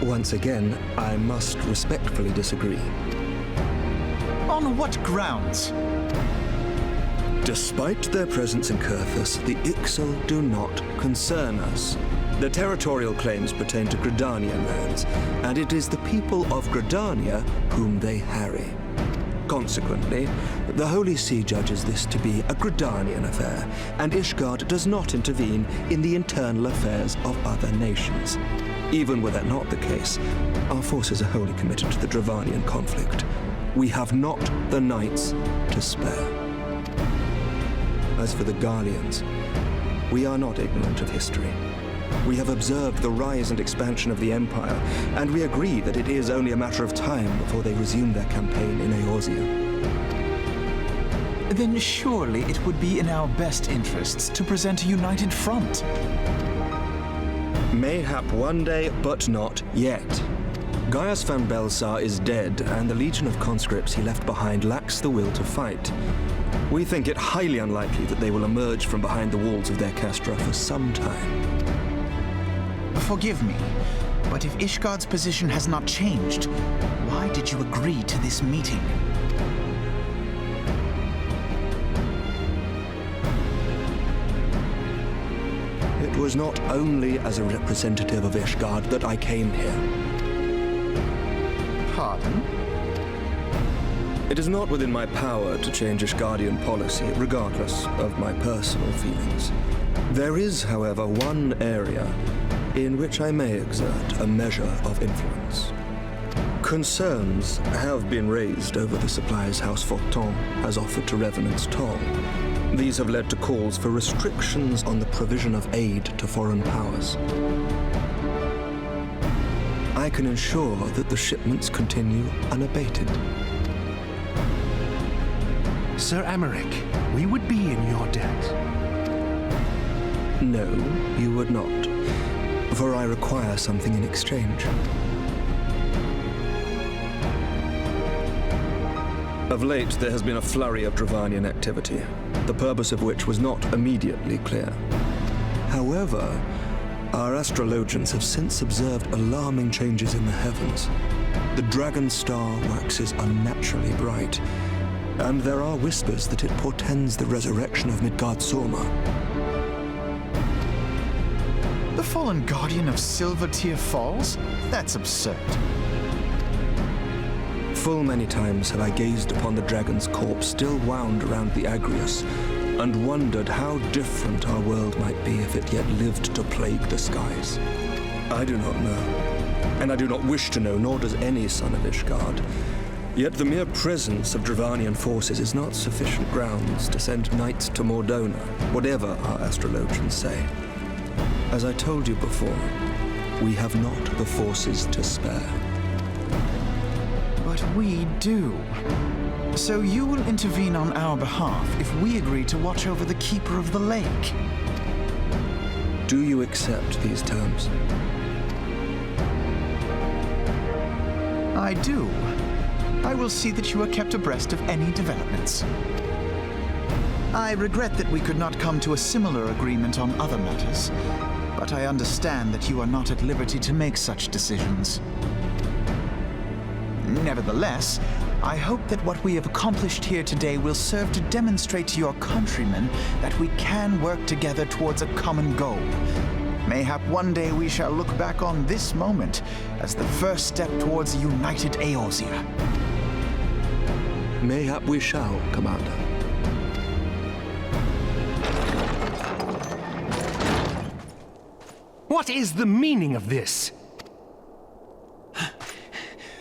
Once again, I must respectfully disagree. On what grounds? Despite their presence in COERTHAS, the Ixal do not concern us. Their territorial claims pertain to Gridanian lands, and it is the people of Gridania whom they harry. Consequently, the Holy See judges this to be a Gridanian affair, and Ishgard does not intervene in the internal affairs of other nations. Even were that not the case, our forces are wholly committed to the Dravanian conflict. We have not the knights to spare. As for the Garleans, we are not ignorant of history. We have observed the rise and expansion of the Empire, and we agree that it is only a matter of time before they resume their campaign in Eorzea. Then surely it would be in our best interests to present a united front. Mayhap one day, but not yet. Gaius van Belsar is dead, and the legion of conscripts he left behind lacks the will to fight. We think it highly unlikely that they will emerge from behind the walls of their castra for some time. Forgive me, but if Ishgard's position has not changed, why did you agree to this meeting? It was not only as a representative of Ishgard that I came here. Pardon? It is not within my power to change Ishgardian policy, regardless of my personal feelings. There is, however, one area in which I may exert a measure of influence. Concerns have been raised over the supplies House Fortin has offered to Revenant's Toll. These have led to calls for restrictions on the provision of aid to foreign powers. I can ensure that the shipments continue unabated. Sir Emmerich, we would be in your debt. No, you would not, for I require something in exchange. Of late, there has been a flurry of Dravanian activity, the purpose of which was not immediately clear. However, our astrologians have since observed alarming changes in the heavens. The dragon star waxes unnaturally bright, and there are whispers that it portends the resurrection of Midgard-Sorma. The fallen guardian of Silvertear Falls? That's absurd. Full many times have I gazed upon the dragon's corpse still wound around the Agrius, and wondered how different our world might be if it yet lived to plague the skies. I do not know, and I do not wish to know, nor does any son of Ishgard. Yet the mere presence of Dravanian forces is not sufficient grounds to send knights to Mordona, whatever our astrologians say. As I told you before, we have not the forces to spare. But we do. So you will intervene on our behalf if we agree to watch over the Keeper of the Lake. Do you accept these terms? I do. I will see that you are kept abreast of any developments. I regret that we could not come to a similar agreement on other matters, but I understand that you are not at liberty to make such decisions. Nevertheless, I hope that what we have accomplished here today will serve to demonstrate to your countrymen that we can work together towards a common goal. Mayhap one day we shall look back on this moment as the first step towards a united Eorzea. Mayhap we shall, Commander. What is the meaning of this?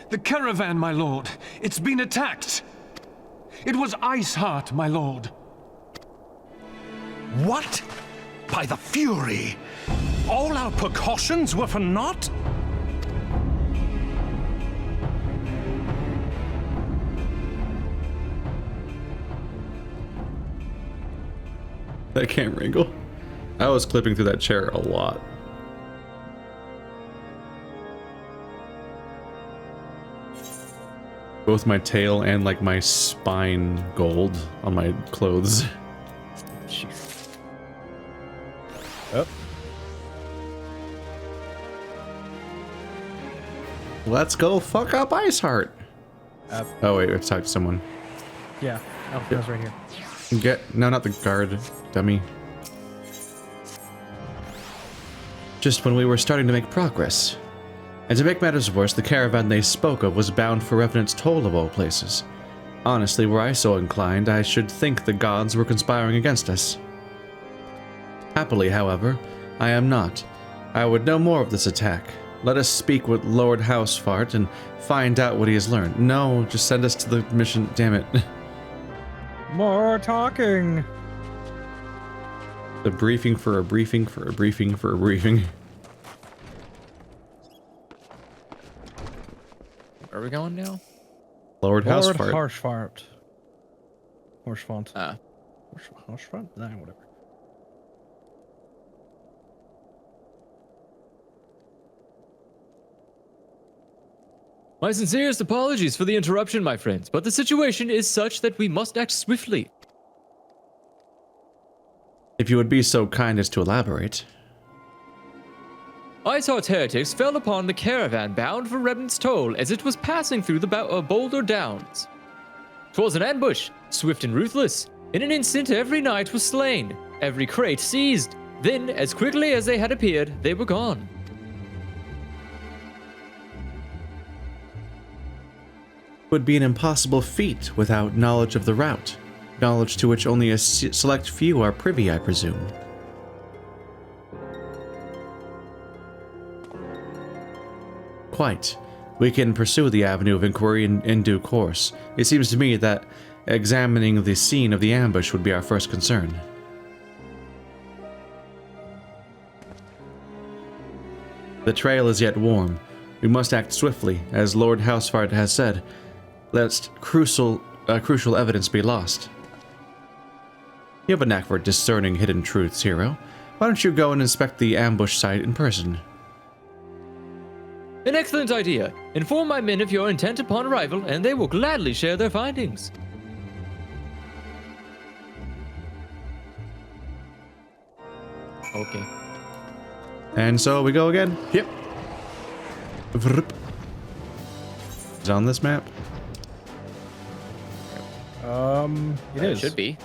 The caravan, my lord. It's been attacked. It was Iceheart, my lord. What? By the Fury? All our precautions were for naught? That can't wrinkle. I was clipping through that chair a lot. Both my tail and like my spine gold on my clothes. Jeez. Up. Let's go fuck up Iceheart. Oh wait, we have to talk to someone. Yeah, Alfred's right here. No, not the guard, dummy. Just when we were starting to make progress. And to make matters worse, the caravan they spoke of was bound for Revenant's Toll of all places. Honestly, were I so inclined, I should think the gods were conspiring against us. Happily, however, I am not. I would know more of this attack. Let us speak with Lord Housefart and find out what he has learned. No, just send us to the mission, damn it. More talking. The briefing for a briefing for a briefing for a briefing. Where are we going now? Lord Housefart. Harshfart. Horsefont. Ah. Horsefont? Nah, whatever. My sincerest apologies for the interruption, my friends, but the situation is such that we must act swiftly. If you would be so kind as to elaborate. Iceheart's heretics fell upon the caravan bound for Revenant's Toll as it was passing through the Boulder Downs. 'Twas an ambush, swift and ruthless. In an instant, every knight was slain, every crate seized. Then, as quickly as they had appeared, they were gone. It would be an impossible feat without knowledge of the route. Knowledge to which only a select few are privy, I presume. Quite. We can pursue the avenue of inquiry in due course. It seems to me that examining the scene of the ambush would be our first concern. The trail is yet warm. We must act swiftly, as Lord Housefart has said, lest crucial evidence be lost. You have a knack for discerning hidden truths, hero. Why don't you go and inspect the ambush site in person? An excellent idea. Inform my men of your intent upon arrival, and they will gladly share their findings. Okay. And so we go again? Yep. Is it on this map? It should be.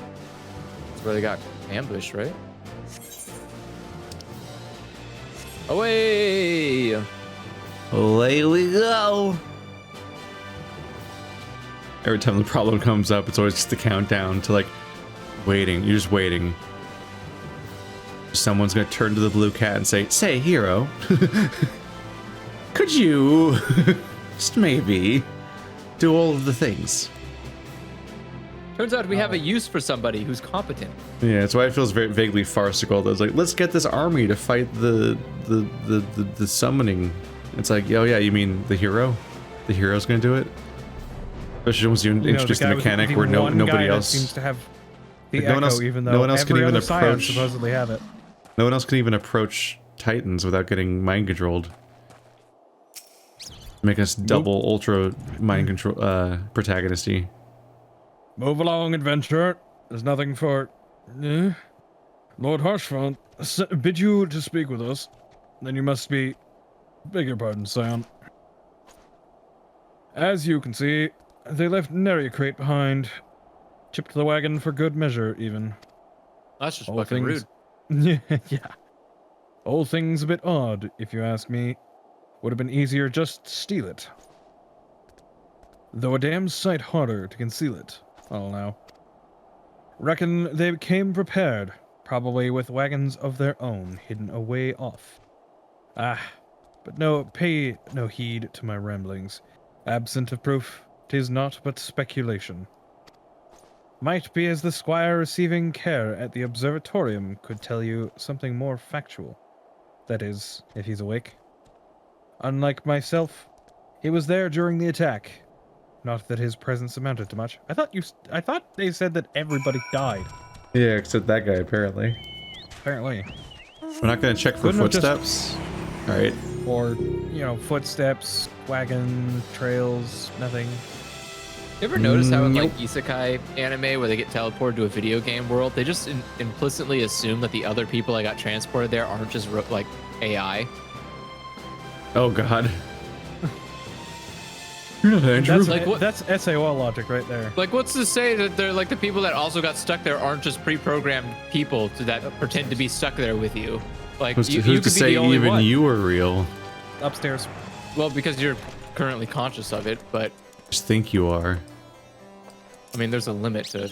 That's where they got ambushed, right? Away! Away we go! Every time the problem comes up, it's always just the countdown to like waiting. You're just waiting. Someone's gonna turn to the blue cat and say, hero, could you just maybe do all of the things? Turns out we have a use for somebody who's competent. Yeah, that's why it feels very vaguely farcical. There's like, let's get this army to fight the summoning. It's like, oh yeah, you mean the hero? The hero's gonna do it? Especially once you introduce the mechanic where nobody else seems to have the like, echo, no one else, even though no one else can every even other scion approach. supposedly have it. No one else can even approach Titans without getting mind controlled. Make us double ultra mind control protagonisty. Move along, adventurer. There's nothing for it. Lord Harshfront bid you to speak with us. Then you must be... Beg your pardon, scion. As you can see, they left nary a crate behind. Chipped the wagon for good measure, even. That's just All fucking rude. Yeah. Whole thing's a bit odd, if you ask me. Would have been easier just to steal it. Though a damn sight harder to conceal it. I'll now. Reckon they came prepared, probably with wagons of their own hidden away off. But no, pay no heed to my ramblings. Absent of proof, 'tis naught but speculation. Might be as the squire receiving care at the observatorium could tell you something more factual. That is, if he's awake. Unlike myself, he was there during the attack. Not that his presence amounted to much. I thought they said that everybody died. Yeah, except that guy, apparently. Apparently. We're not gonna check for footsteps? Alright. Or, footsteps, wagon, trails, nothing. You ever notice how in like isekai anime where they get teleported to a video game world, they just implicitly assume that the other people that got transported there aren't just like AI? Oh god. You're not Andrew. That's SAO logic right there. Like, what's to say that they're like the people that also got stuck there aren't just pre-programmed people that pretend to be stuck there with you? Like, who's you to could be say the only even one. you are real? Upstairs. Well, because you're currently conscious of it, but Just think you are. I mean, there's a limit to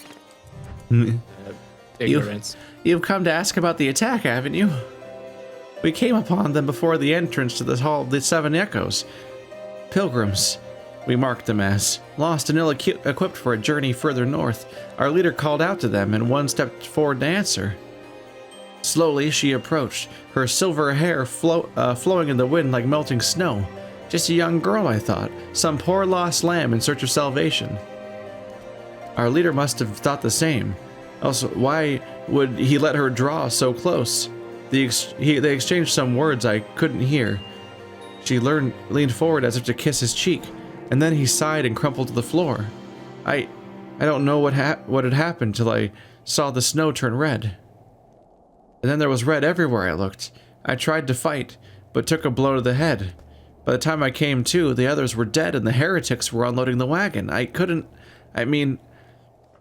ignorance. You've come to ask about the attack, haven't you? We came upon them before the entrance to the Hall of the Seven Echoes. Pilgrims, we marked them as, lost and ill-equipped for a journey further north. Our leader called out to them, and one stepped forward to answer. Slowly, she approached, her silver hair flowing in the wind like melting snow. Just a young girl, I thought, some poor lost lamb in search of salvation. Our leader must have thought the same. Also, why would he let her draw so close? They exchanged some words I couldn't hear. She leaned forward as if to kiss his cheek, and then he sighed and crumpled to the floor. I don't know what had happened till I saw the snow turn red. And then there was red everywhere I looked. I tried to fight, but took a blow to the head. By the time I came to, the others were dead and the heretics were unloading the wagon.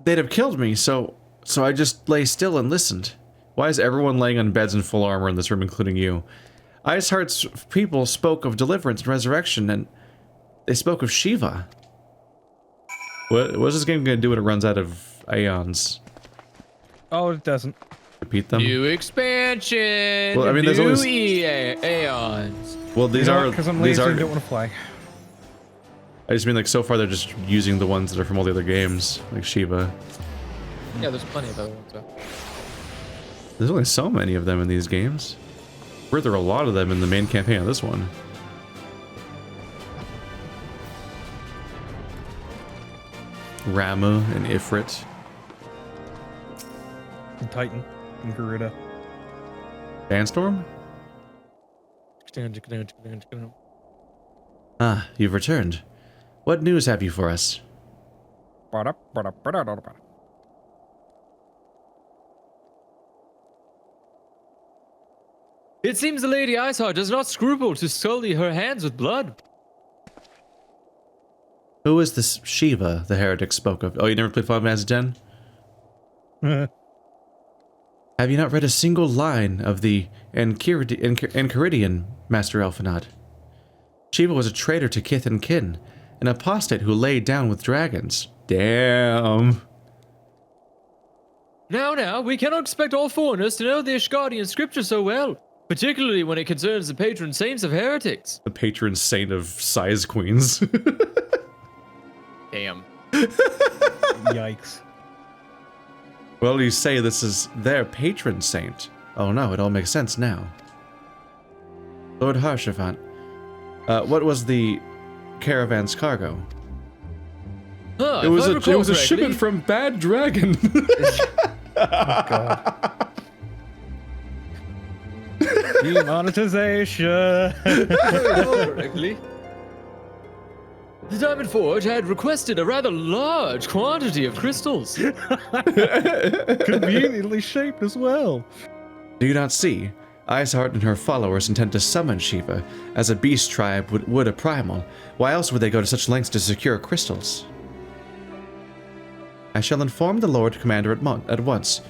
They'd have killed me, so I just lay still and listened. Why is everyone laying on beds in full armor in this room, including you? Iceheart's people spoke of deliverance and resurrection, and they spoke of Shiva. What's this game going to do when it runs out of aeons? Oh, it doesn't. Repeat them? New expansion. Well, I mean, there's always aeons. Well, these are because I'm lazy and don't want to fly. I just mean, like, so far they're just using the ones that are from all the other games, like Shiva. Yeah, there's plenty of other ones. There's only so many of them in these games. Were there a lot of them in the main campaign of this one? Rama and Ifrit. And Titan and Garuda. Sandstorm? Ah, you've returned. What news have you for us? It seems the Lady Iceheart does not scruple to sully her hands with blood. Who is this Shiva the heretic spoke of? Oh, you never played Final Fantasy X? Have you not read a single line of the Enchiridion, Master Elphanot? Shiva was a traitor to kith and kin, an apostate who laid down with dragons. Damn. Now, we cannot expect all foreigners to know the Ishgardian scripture so well, particularly when it concerns the patron saints of heretics. The patron saint of size queens. Damn. Yikes. Well, you say this is their patron saint. Oh no, it all makes sense now. Lord Harshavant, what was the caravan's cargo? It was a shipment from Bad Dragon. Oh god. Demonetization. Correctly. The Diamond Forge had requested a rather large quantity of crystals. Conveniently shaped as well. Do you not see? Iceheart and her followers intend to summon Shiva, as a beast tribe would a primal. Why else would they go to such lengths to secure crystals? I shall inform the Lord Commander at once.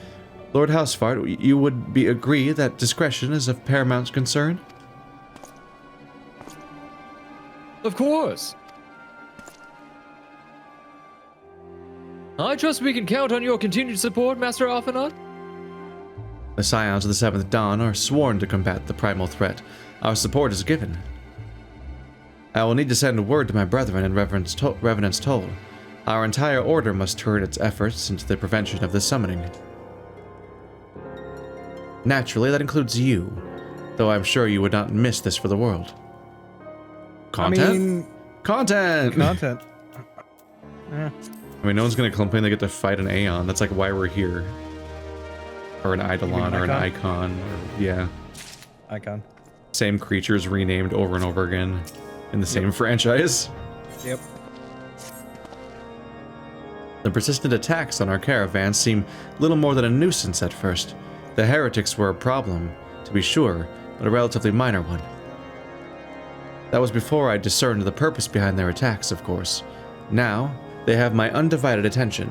Lord Hausfart, you would agree that discretion is of paramount concern? Of course. I trust we can count on your continued support, Master Alphanot. The Scions of the Seventh Dawn are sworn to combat the primal threat. Our support is given. I will need to send a word to my brethren in Revenant's Toll. Our entire order must turn its efforts into the prevention of this summoning. Naturally, that includes you, though I'm sure you would not miss this for the world. Content? Content! Yeah. I mean, no one's gonna complain they get to fight an Aeon. That's like why we're here. Or an Eidolon, or an Icon, or, yeah. Icon. Same creatures renamed over and over again in the same franchise. Yep. The persistent attacks on our caravan seem little more than a nuisance at first. The heretics were a problem, to be sure, but a relatively minor one. That was before I discerned the purpose behind their attacks, of course. Now, they have my undivided attention.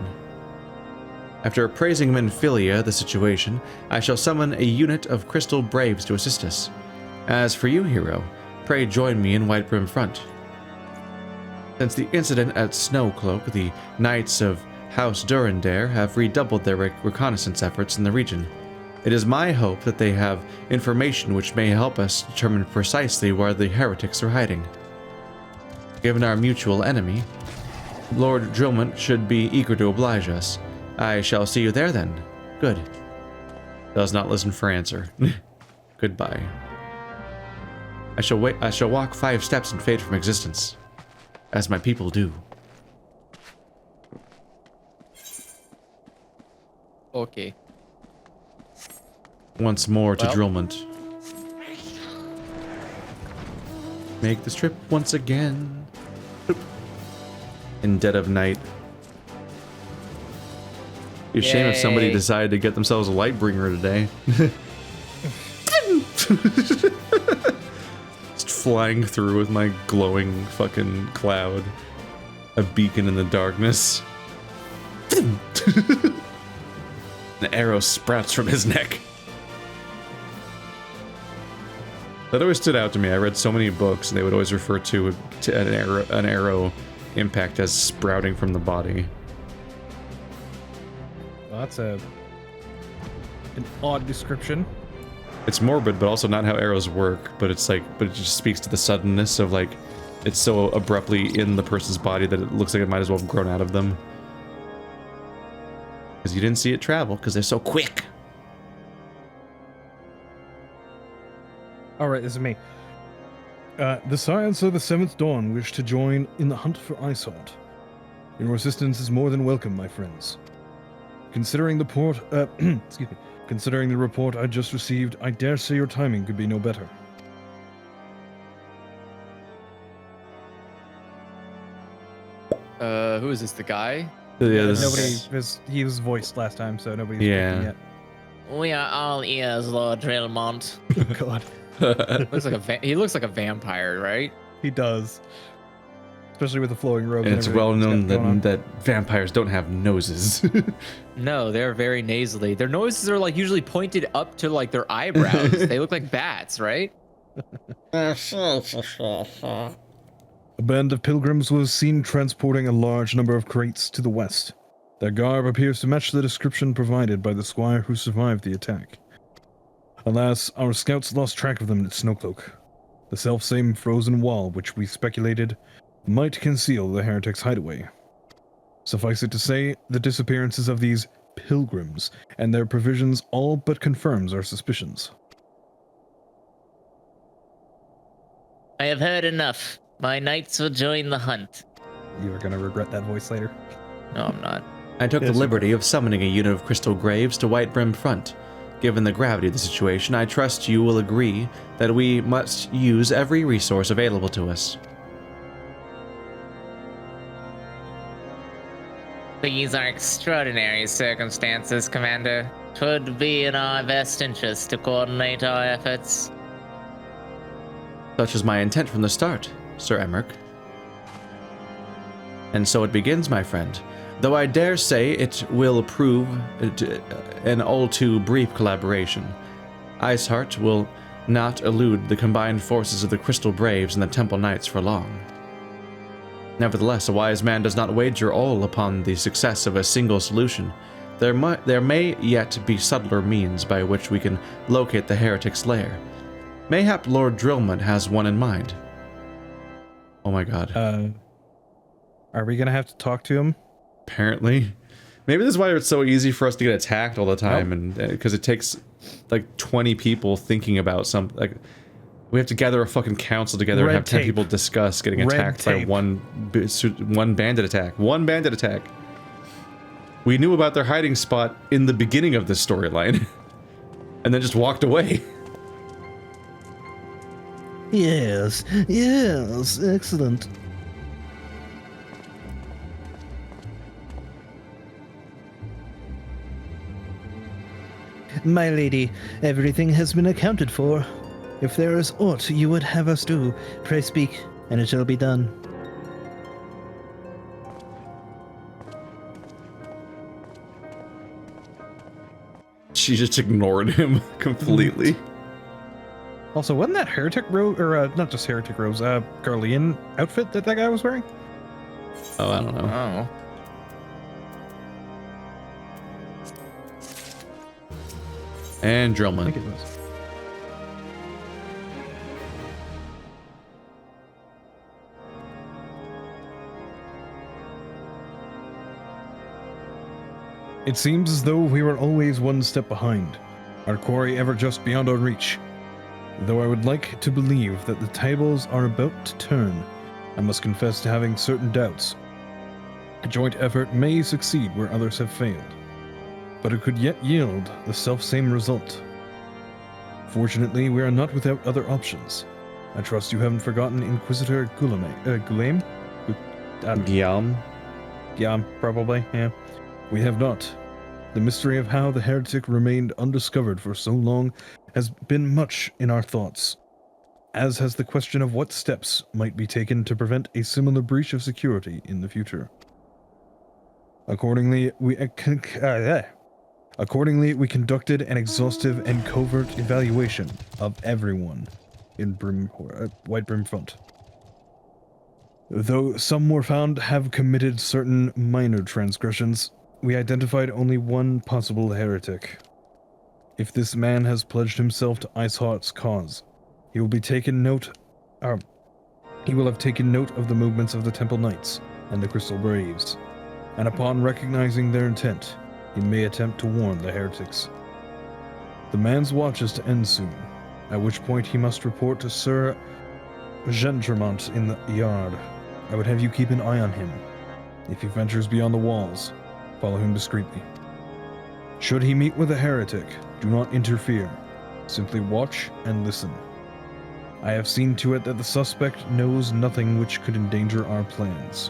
After appraising Menphilia the situation, I shall summon a unit of crystal braves to assist us. As for you, hero, pray join me in Whitebrim Front. Since the incident at Snowcloak, the Knights of House Durandare have redoubled their reconnaissance efforts in the region. It is my hope that they have information which may help us determine precisely where the heretics are hiding. Given our mutual enemy, Lord Drillmont should be eager to oblige us. I shall see you there then. Good. Does not listen for answer. Goodbye. I shall walk 5 steps and fade from existence, as my people do. Okay. Once more to Drillmont. Make this trip once again. In dead of night. Be a shame if somebody decided to get themselves a Lightbringer today. Just flying through with my glowing fucking cloud. A beacon in the darkness. An arrow sprouts from his neck. That always stood out to me. I read so many books, and they would always refer to an arrow impact as sprouting from the body. Well, that's an odd description. It's morbid, but also not how arrows work. But it's like, but it just speaks to the suddenness of like, it's so abruptly in the person's body that it looks like it might as well have grown out of them. Because you didn't see it travel, because they're so quick. Alright, this is me. The Scions of the Seventh Dawn wish to join in the hunt for Iceheart. Your assistance is more than welcome, my friends. Considering the considering the report I just received, I dare say your timing could be no better. Who is this? The guy? Yeah, he was voiced last time, so nobody's spoken yet. We are all ears, Lord Drillmont. God. He looks like a vampire, right? He does. Especially with the flowing robe. And it's well known that vampires don't have noses. No, they're very nasally. Their noses are like usually pointed up to like their eyebrows. They look like bats, right? A band of pilgrims was seen transporting a large number of crates to the west. Their garb appears to match the description provided by the squire who survived the attack. Alas, our scouts lost track of them at Snowcloak, the selfsame frozen wall which we speculated might conceal the heretics' hideaway. Suffice it to say, the disappearances of these pilgrims and their provisions all but confirms our suspicions. I have heard enough. My knights will join the hunt. You are going to regret that voice later. No, I'm not. I took the liberty of summoning a unit of crystal graves to Whitebrim Front. Given the gravity of the situation, I trust you will agree that we must use every resource available to us. These are extraordinary circumstances, Commander. 'Twould be in our best interest to coordinate our efforts. Such was my intent from the start, Sir Emmerich. And so it begins, my friend. Though I dare say it will prove an all too brief collaboration. Iceheart will not elude the combined forces of the Crystal Braves and the Temple Knights for long. Nevertheless, a wise man does not wager all upon the success of a single solution. There may yet be subtler means by which we can locate the heretic's lair. Mayhap Lord Drillmont has one in mind. Oh my god. Are we gonna have to talk to him? Apparently. Maybe this is why it's so easy for us to get attacked all the time, and because it takes like 20 people thinking about something. Like, we have to gather a fucking council together and have 10 people discuss getting attacked by one bandit attack. One bandit attack. We knew about their hiding spot in the beginning of this storyline, and then just walked away. Yes, excellent. My lady, everything has been accounted for. If there is aught you would have us do, pray speak, and it shall be done. She just ignored him completely. Also, wasn't that heretic robe, or not just heretic robes, Garlean outfit that guy was wearing? Oh, I don't know. Oh. And I Drillman. think it was. It seems as though we were always one step behind, our quarry ever just beyond our reach. Though I would like to believe that the tables are about to turn, I must confess to having certain doubts. A joint effort may succeed where others have failed, but it could yet yield the self-same result. Fortunately, we are not without other options. I trust you haven't forgotten Inquisitor Gulaim? Guillaume. Yeah, probably, yeah. We have not. The mystery of how the heretic remained undiscovered for so long has been much in our thoughts, as has the question of what steps might be taken to prevent a similar breach of security in the future. Accordingly, we conducted an exhaustive and covert evaluation of everyone in White Brimfront. Though some were found to have committed certain minor transgressions, we identified only one possible heretic. If this man has pledged himself to Iceheart's cause, he will have taken note of the movements of the Temple Knights and the Crystal Braves, and upon recognizing their intent, he may attempt to warn the heretics. The man's watch is to end soon, at which point he must report to Sir Gentremont in the yard. I would have you keep an eye on him. If he ventures beyond the walls, follow him discreetly. Should he meet with a heretic, do not interfere. Simply watch and listen. I have seen to it that the suspect knows nothing which could endanger our plans.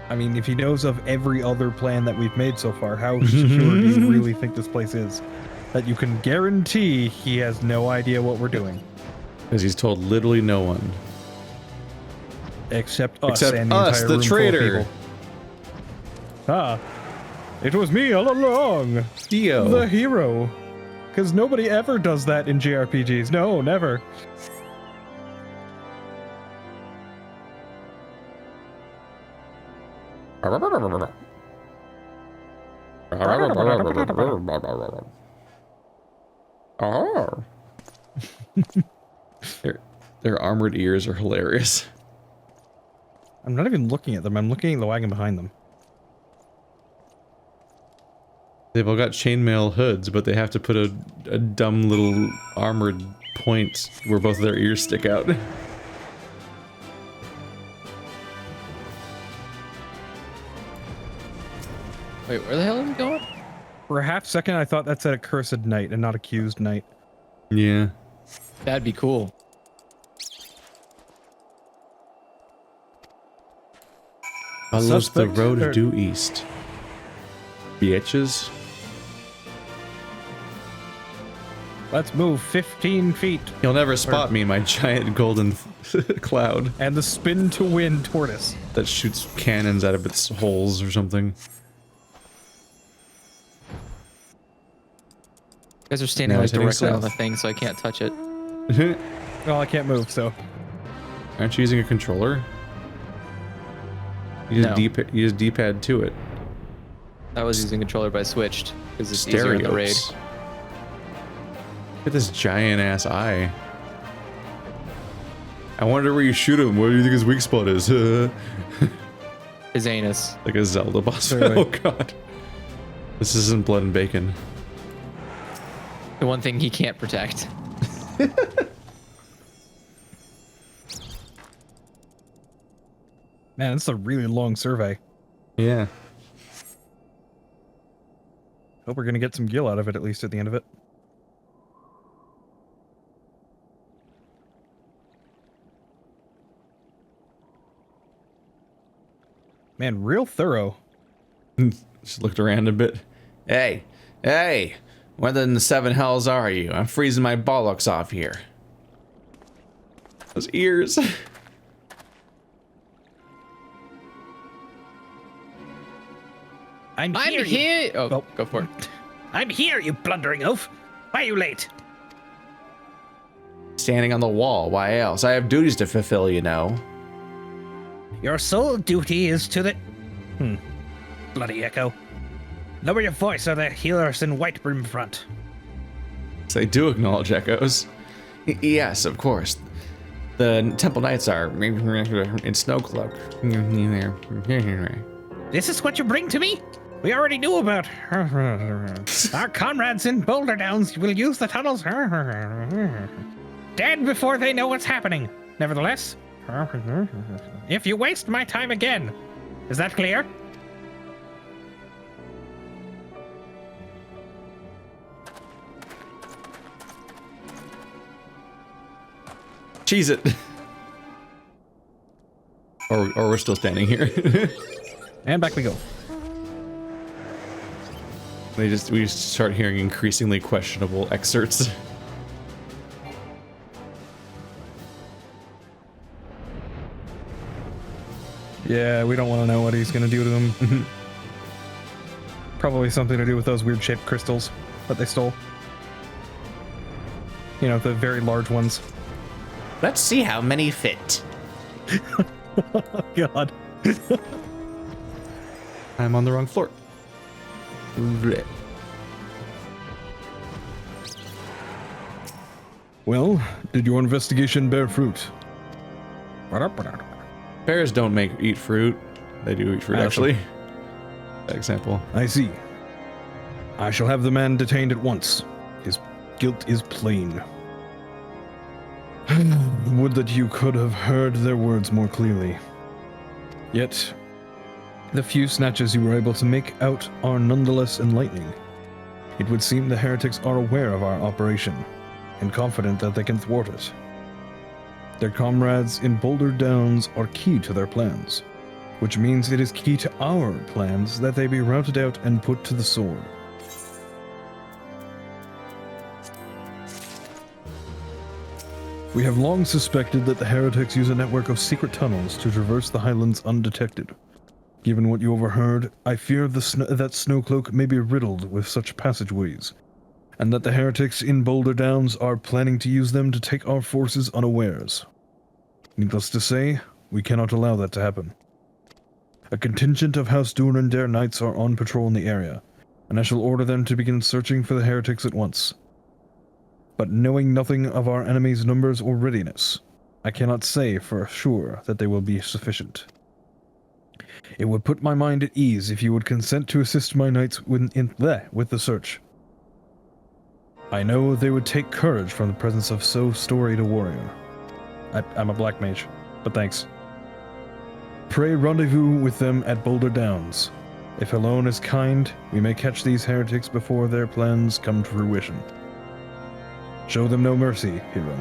I mean, if he knows of every other plan that we've made so far, how secure do you really think this place is? That you can guarantee he has no idea what we're doing. Because he's told literally no one. Except us, Except and the us, entire the room full of traitor. people. Ah, it was me all along. Theo. The hero. Because nobody ever does that in JRPGs. No, never. Their armored ears are hilarious. I'm not even looking at them. I'm looking at the wagon behind them. They've all got chainmail hoods, but they have to put a dumb little armored point where both of their ears stick out. Wait, where the hell are we going? For a half second, I thought that said accursed knight and not accused knight. Yeah. That'd be cool. Follows the Suspect, road or- due east. Bitches. Let's move 15 feet. He'll never spot me in my giant golden cloud And the spin to win tortoise. that shoots cannons out of its holes or something. You guys are standing Now like he's heading directly on the south. thing, so I can't touch it. Well, I can't move, so. Aren't you using a controller? You just No. you just D-pad to it. I was using controller, but I switched because it's easier in the raid. Stereos. Look at this giant ass eye. I wonder where you shoot him. What do you think his weak spot is? His anus. Like a Zelda boss. Really? Oh god. This isn't blood and bacon. The one thing he can't protect. Man, this is a really long survey. Yeah. Hope we're gonna get some gil out of it, at least at the end of it. Man, real thorough. Just looked around a bit. Hey, Where in the seven hells are you? I'm freezing my bollocks off here. Those ears. I'm here. Oh, go for it. I'm here, you blundering oaf. Why are you late? Standing on the wall. Why else? I have duties to fulfill, you know. Your sole duty is to the... Bloody echo. Lower your voice or the healers in white brim front. So they do acknowledge echoes. Yes, of course. The Temple Knights are in Snowcloak. This is what you bring to me? We already knew about our comrades in Boulder Downs will use the tunnels dead before they know what's happening. Nevertheless, if you waste my time again, is that clear? Cheese it. Or we're still standing here. And back we go. We just start hearing increasingly questionable excerpts. Yeah, we don't want to know what he's going to do to them. Probably something to do with those weird shaped crystals that they stole. You know, the very large ones. Let's see how many fit. Oh, God. I'm on the wrong floor. Well, did your investigation bear fruit? Bears don't eat fruit. They do eat fruit, actually. That example. I see. I shall have the man detained at once. His guilt is plain. Would that you could have heard their words more clearly. Yet, the few snatches you were able to make out are nonetheless enlightening. It would seem the heretics are aware of our operation, and confident that they can thwart it. Their comrades in Boulder Downs are key to their plans, which means it is key to our plans that they be routed out and put to the sword. We have long suspected that the heretics use a network of secret tunnels to traverse the highlands undetected. Given what you overheard, I fear that Snowcloak may be riddled with such passageways, and that the heretics in Boulder Downs are planning to use them to take our forces unawares. Needless to say, we cannot allow that to happen. A contingent of House Durandare Knights are on patrol in the area, and I shall order them to begin searching for the heretics at once. But knowing nothing of our enemy's numbers or readiness, I cannot say for sure that they will be sufficient. It would put my mind at ease if you would consent to assist my knights with the search. I know they would take courage from the presence of so storied a warrior. I'm a black mage, but thanks. Pray rendezvous with them at Boulder Downs. If alone is kind, we may catch these heretics before their plans come to fruition. Show them no mercy, hero.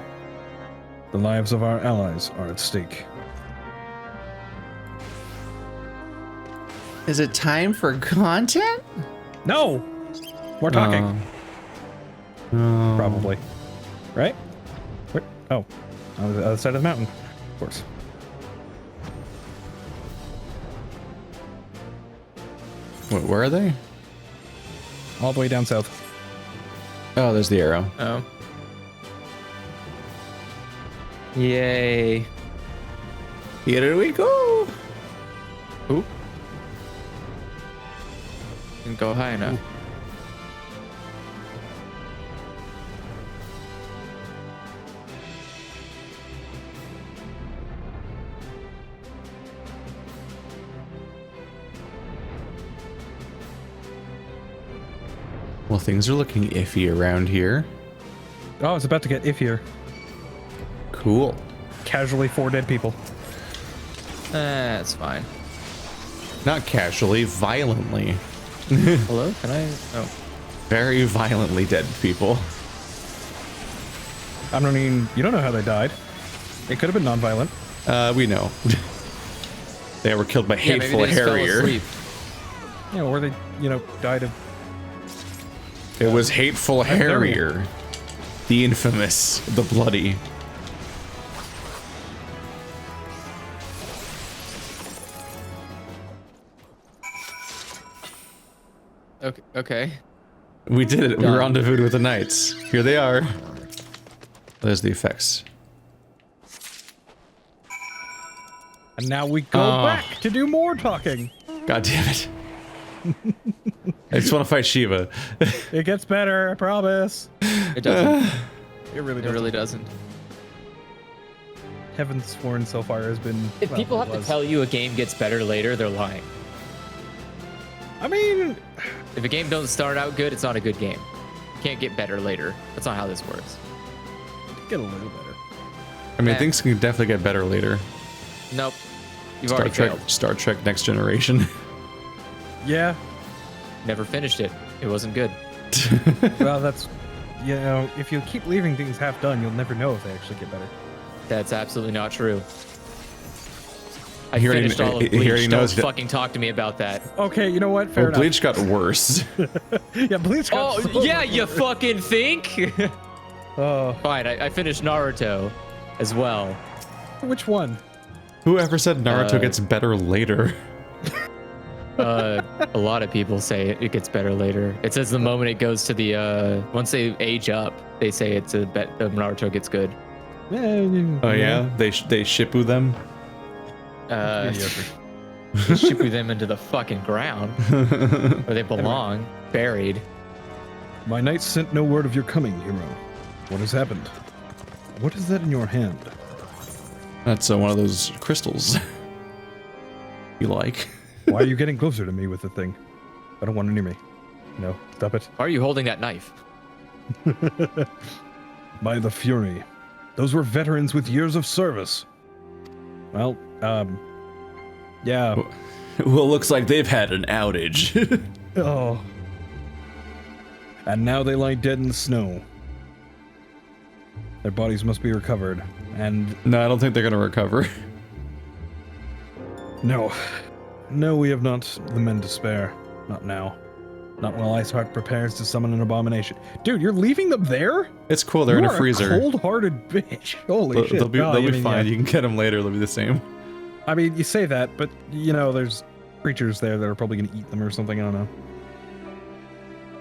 The lives of our allies are at stake. Is it time for content? No! We're talking. Probably. Right? Where? Oh. On the other side of the mountain. Of course. Wait, where are they? All the way down south. Oh, there's the arrow. Oh. Yay. Here we go. Ooh. Didn't go high enough. Well, things are looking iffy around here. Oh, it's about to get iffier. Cool. Casually 4 dead people. That's fine. Not casually, violently. Hello? Can I? Oh. Very violently dead people. I mean, you don't know how they died. It could have been non-violent. We know. They were killed by maybe hateful they just fell Harrier. asleep. Yeah, or they, died of It was Hateful Harrier. The infamous, the bloody. Okay. We did it. We rendezvoused with the knights. Here they are. There's the effects. And now we go back to do more talking. God damn it. I just want to fight Shiva. It gets better, I promise. It doesn't. It really doesn't. It really doesn't. Heaven's Sworn so far has been... If people have to tell you a game gets better later, they're lying. I mean... If a game doesn't start out good, it's not a good game. You can't get better later. That's not how this works. Get a little better. I mean, things can definitely get better later. Nope. You've already failed. Star Trek Next Generation. Yeah. Never finished it. It wasn't good. Well, that's... You know, if you keep leaving things half done, you'll never know if they actually get better. That's absolutely not true. I finished all of Bleach. Don't fucking talk to me about that. Okay, you know what? Fair enough. Bleach got worse. Yeah, Bleach got so yeah, you fucking think? Oh. Fine, I finished Naruto as well. Which one? Whoever said Naruto gets better later? A lot of people say it gets better later. It says the moment it goes to the once they age up, they say it's Naruto gets good. Oh yeah, they shippu them. They shippu them into the fucking ground where they belong, buried. My knights sent no word of your coming, hero. What has happened? What is that in your hand? That's one of those crystals. You like? Why are you getting closer to me with the thing? I don't want it near me. No, stop it. Why are you holding that knife? By the Fury. Those were veterans with years of service. Well, yeah. Well, looks like they've had an outage. Oh. And now they lie dead in the snow. Their bodies must be recovered, and... No, I don't think they're gonna recover. No. No, we have not the men to spare. Not now. Not while Iceheart prepares to summon an abomination. Dude, you're leaving them there? It's cool, they're in a freezer. A cold-hearted bitch. Holy shit. They'll be fine. You can get them later, they'll be the same. I mean, you say that, but, you know, there's creatures there that are probably going to eat them or something, I don't know.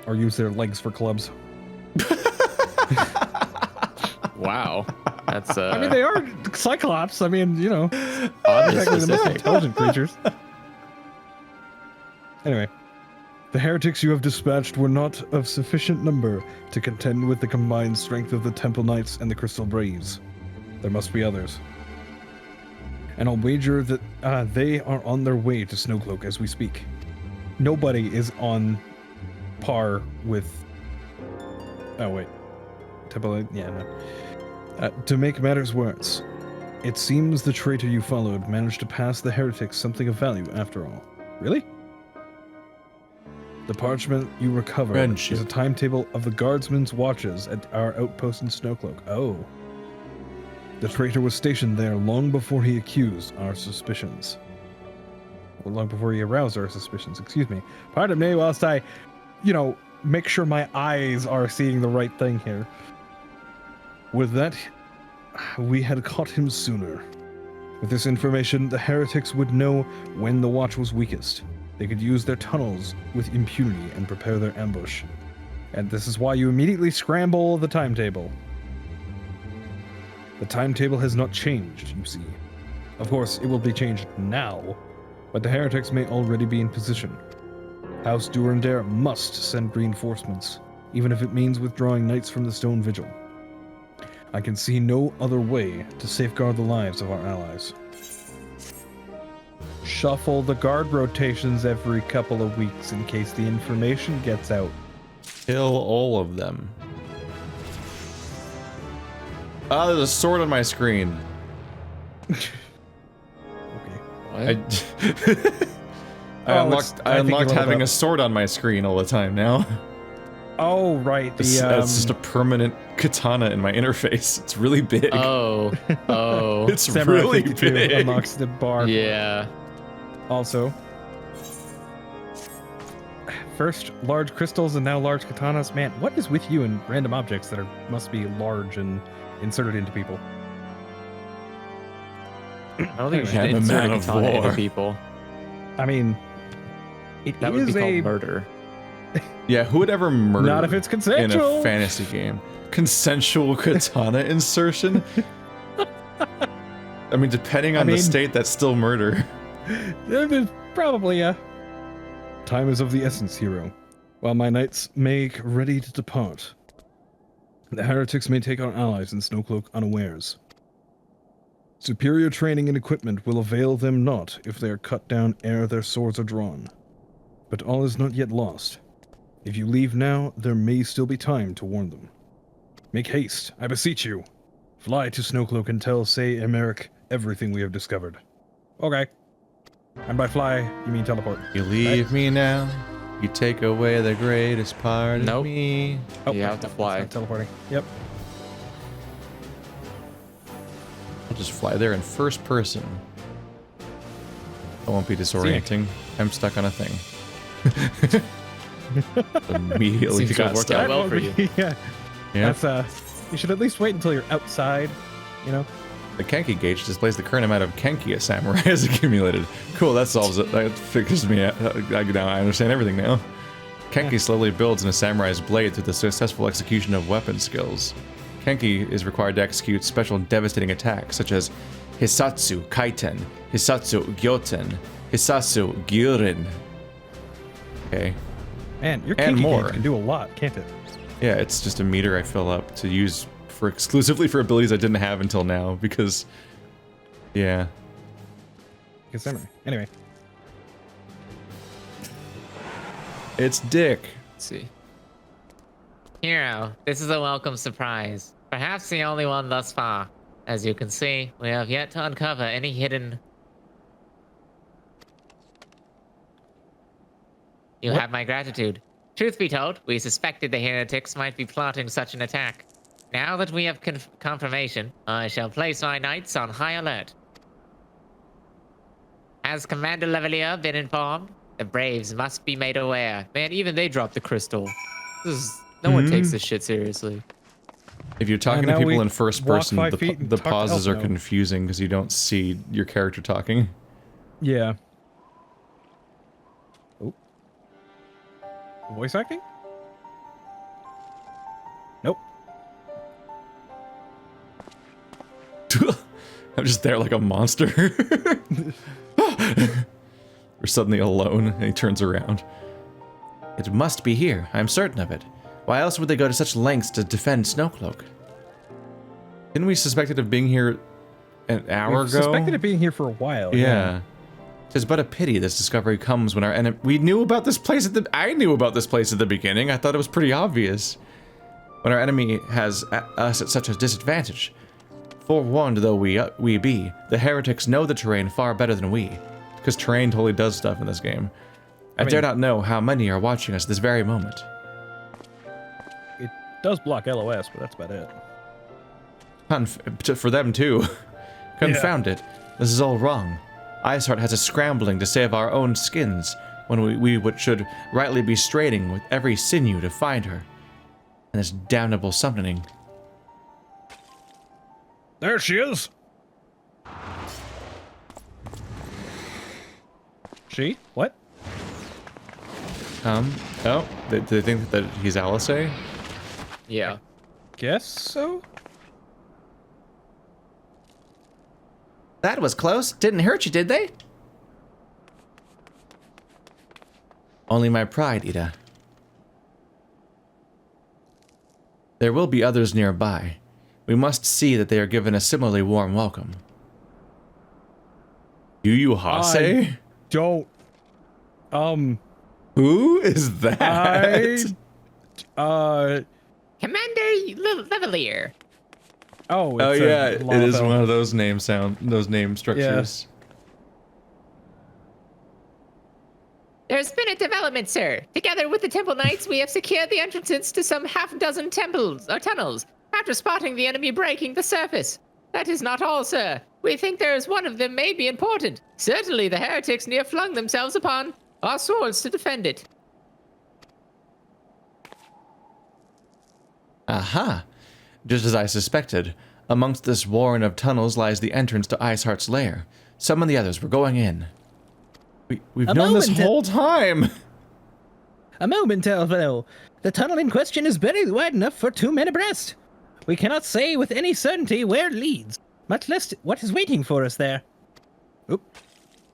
Or use their legs for clubs. Wow. That's, I mean, they are Cyclops. I mean, you know. Obviously the most intelligent creatures. Anyway. The heretics you have dispatched were not of sufficient number to contend with the combined strength of the Temple Knights and the Crystal Braves. There must be others. And I'll wager that they are on their way to Snowcloak as we speak. Nobody is on par with... Oh, wait. Temple... Yeah, no. To make matters worse, it seems the traitor you followed managed to pass the heretics something of value after all. Really? The parchment you recovered is a timetable of the guardsmen's watches at our outpost in Snowcloak. Oh. The traitor was stationed there long before he accused our suspicions. Well, long before he aroused our suspicions, excuse me. Pardon me whilst I, you know, make sure my eyes are seeing the right thing here. With that, we had caught him sooner. With this information, the heretics would know when the watch was weakest. They could use their tunnels with impunity and prepare their ambush. And this is why you immediately scramble the timetable. The timetable has not changed, you see. Of course, it will be changed now, but the heretics may already be in position. House Durandare must send reinforcements, even if it means withdrawing knights from the Stone Vigil. I can see no other way to safeguard the lives of our allies. Shuffle the guard rotations every couple of weeks in case the information gets out. Kill all of them. Ah, there's a sword on my screen. Okay. I unlocked having a sword on my screen all the time now. Oh, right. It's just a permanent katana in my interface. It's really big. Oh. It's really big. Unlocks the bar. Yeah. Also, First large crystals and now large katanas. Man, what is with you and random objects that must be large and inserted into people? I don't think you should I'm a insert man a of katana into war. people. I mean, it That is would be called a murder. Yeah, who would ever murder Not if it's in consensual. a fantasy game? Consensual katana insertion? I mean, depending on the state, that's still murder. Probably, yeah. Time is of the essence, hero. While my knights make ready to depart, the heretics may take our allies in Snowcloak unawares. Superior training and equipment will avail them not if they are cut down ere their swords are drawn. But all is not yet lost. If you leave now, there may still be time to warn them. Make haste, I beseech you. Fly to Snowcloak and tell Say Emeric everything we have discovered. Okay. And by fly, you mean teleport. You leave me now. You take away the greatest part of me. Oh, you have to fly. Teleporting. Yep. I'll just fly there in first person. It won't be disorienting. I'm stuck on a thing. Immediately Seems to have got worked stuck. out well for you. Yeah. Yeah. That's you should at least wait until you're outside, you know? The Kenki gauge displays the current amount of Kenki a samurai has accumulated. Cool, that solves it. That figures me out. Now I understand everything now. Kenki slowly builds in a samurai's blade through the successful execution of weapon skills. Kenki is required to execute special devastating attacks such as Hisatsu Kaiten, Hisatsu Gyoten, Hisatsu Gyurin. Okay. Man, your And kinky more. gauge can do a lot, can't it? Yeah, it's just a meter I fill up to use for exclusively for abilities I didn't have until now because, yeah. Good summary. Anyway. It's Dick. Let's see. Hero, this is a welcome surprise. Perhaps the only one thus far. As you can see, we have yet to uncover any hidden... You have my gratitude. Truth be told, we suspected the heretics might be plotting such an attack. Now that we have confirmation, I shall place my knights on high alert. Has Commander Levelier been informed? The Braves must be made aware. Man, even they dropped the crystal. No one takes this shit seriously. If you're talking to now people we in first walk person, 5 feet and the talk to pauses are Elfno. confusing because you don't see your character talking. Yeah. Oh. Voice acting? Nope. I'm just there like a monster. We're suddenly alone, and he turns around. It must be here, I'm certain of it. Why else would they go to such lengths to defend Snowcloak? Didn't we suspect it of being here an hour We've ago? suspected it being here for a while. Yeah. Tis but a pity this discovery comes when our enemy... We knew about this place at the... I knew about this place at the beginning. I thought it was pretty obvious. When our enemy has us at such a disadvantage. Forewarned though we be, the heretics know the terrain far better than we. Because terrain totally does stuff in this game. I dare not know how many are watching us this very moment. It does block LOS, but that's about it. For them too. Confound it. This is all wrong. Iceheart has us scrambling to save our own skins, when we should rightly be straining with every sinew to find her. And this damnable summoning. There she is. She? What? Oh, do they think that he's Alice? Yeah. Guess so? That was close. Didn't hurt you, did they? Only my pride, Ida. There will be others nearby. We must see that they are given a similarly warm welcome. Yu Hase? Don't. Who is that? Commander Levelier. Oh, Oh it's yeah, a it Lava is Bell. one of those name structures. There's been a development, sir. Together with the Temple Knights, we have secured the entrances to some half-dozen temples or tunnels, after spotting the enemy breaking the surface. That is not all, sir. We think there is one of them may be important. Certainly the heretics near flung themselves upon our swords to defend it. Aha! Just as I suspected. Amongst this warren of tunnels lies the entrance to Iceheart's lair. Summon the others. We're going in. We've known this whole time! A moment, Elvino. The tunnel in question is barely wide enough for 2 men abreast. We cannot say with any certainty where it leads, much less what is waiting for us there. Oop.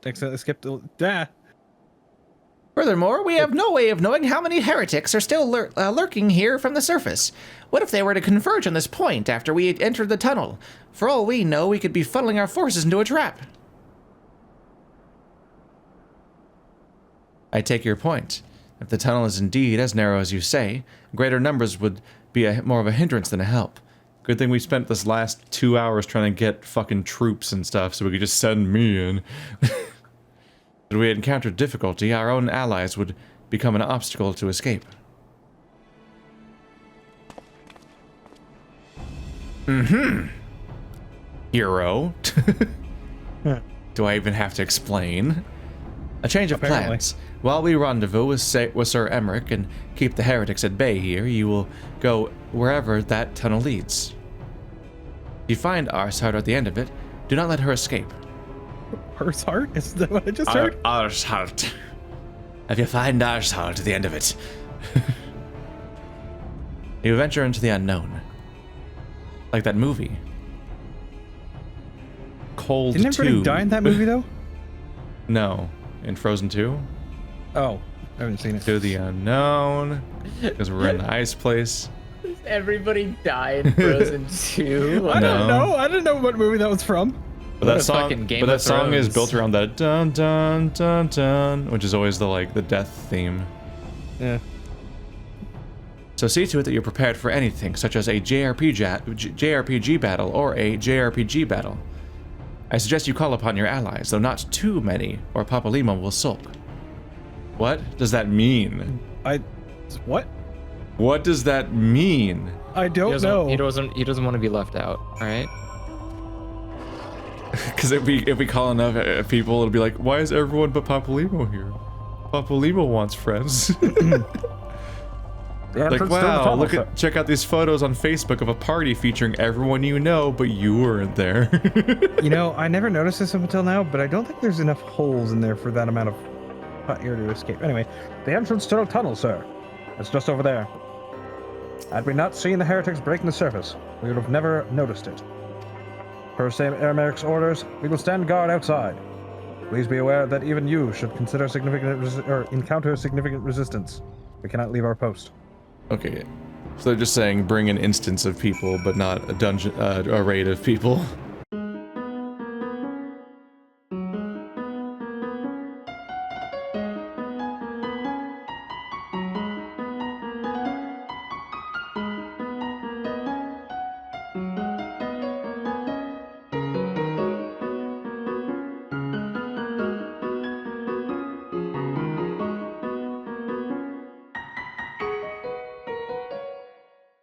Accidentally skipped. Furthermore, we have no way of knowing how many heretics are still lurking here from the surface. What if they were to converge on this point after we entered the tunnel? For all we know, we could be funneling our forces into a trap. I take your point. If the tunnel is indeed as narrow as you say, greater numbers would be more of a hindrance than a help. Good thing we spent this last 2 hours trying to get fucking troops and stuff so we could just send me in. If we encountered difficulty, our own allies would become an obstacle to escape. Hero. Do I even have to explain? A change of plans. While we rendezvous with Sir Emmerich and keep the heretics at bay here, you will go wherever that tunnel leads. If you find Arsheart at the end of it, do not let her escape. Arsheart? Is that what I just heard? Arsheart. If you find Arsheart at the end of it, you venture into the unknown. Like that movie. Cold 2. Didn't everybody die in that movie, though? No. In Frozen 2? Oh, I haven't seen it. To the unknown. Because we're in the ice place. Does everybody die in Frozen 2? I don't know. I don't know what movie that was from. But that song is built around that dun dun dun dun, which is always the death theme. Yeah. So see to it that you're prepared for anything, such as a JRPG battle or a JRPG battle. I suggest you call upon your allies, though not too many, or Papalimo will sulk. What does that mean? What? What does that mean? I don't know. He doesn't want to be left out, alright? Because if we call enough people, it'll be like, why is everyone but Papalimo here? Papalimo wants friends. Like, wow, check out these photos on Facebook of a party featuring everyone you know, but you weren't there. You know, I never noticed this up until now, but I don't think there's enough holes in there for that amount of hot air to escape. Anyway, the entrance to the tunnel, sir. It's just over there. Had we not seen the heretics breaking the surface, we would have never noticed it. Per Ermeric's orders, we will stand guard outside. Please be aware that even you should consider encounter significant resistance. We cannot leave our post. Okay, so they're just saying bring an instance of people, but not a dungeon, a raid of people.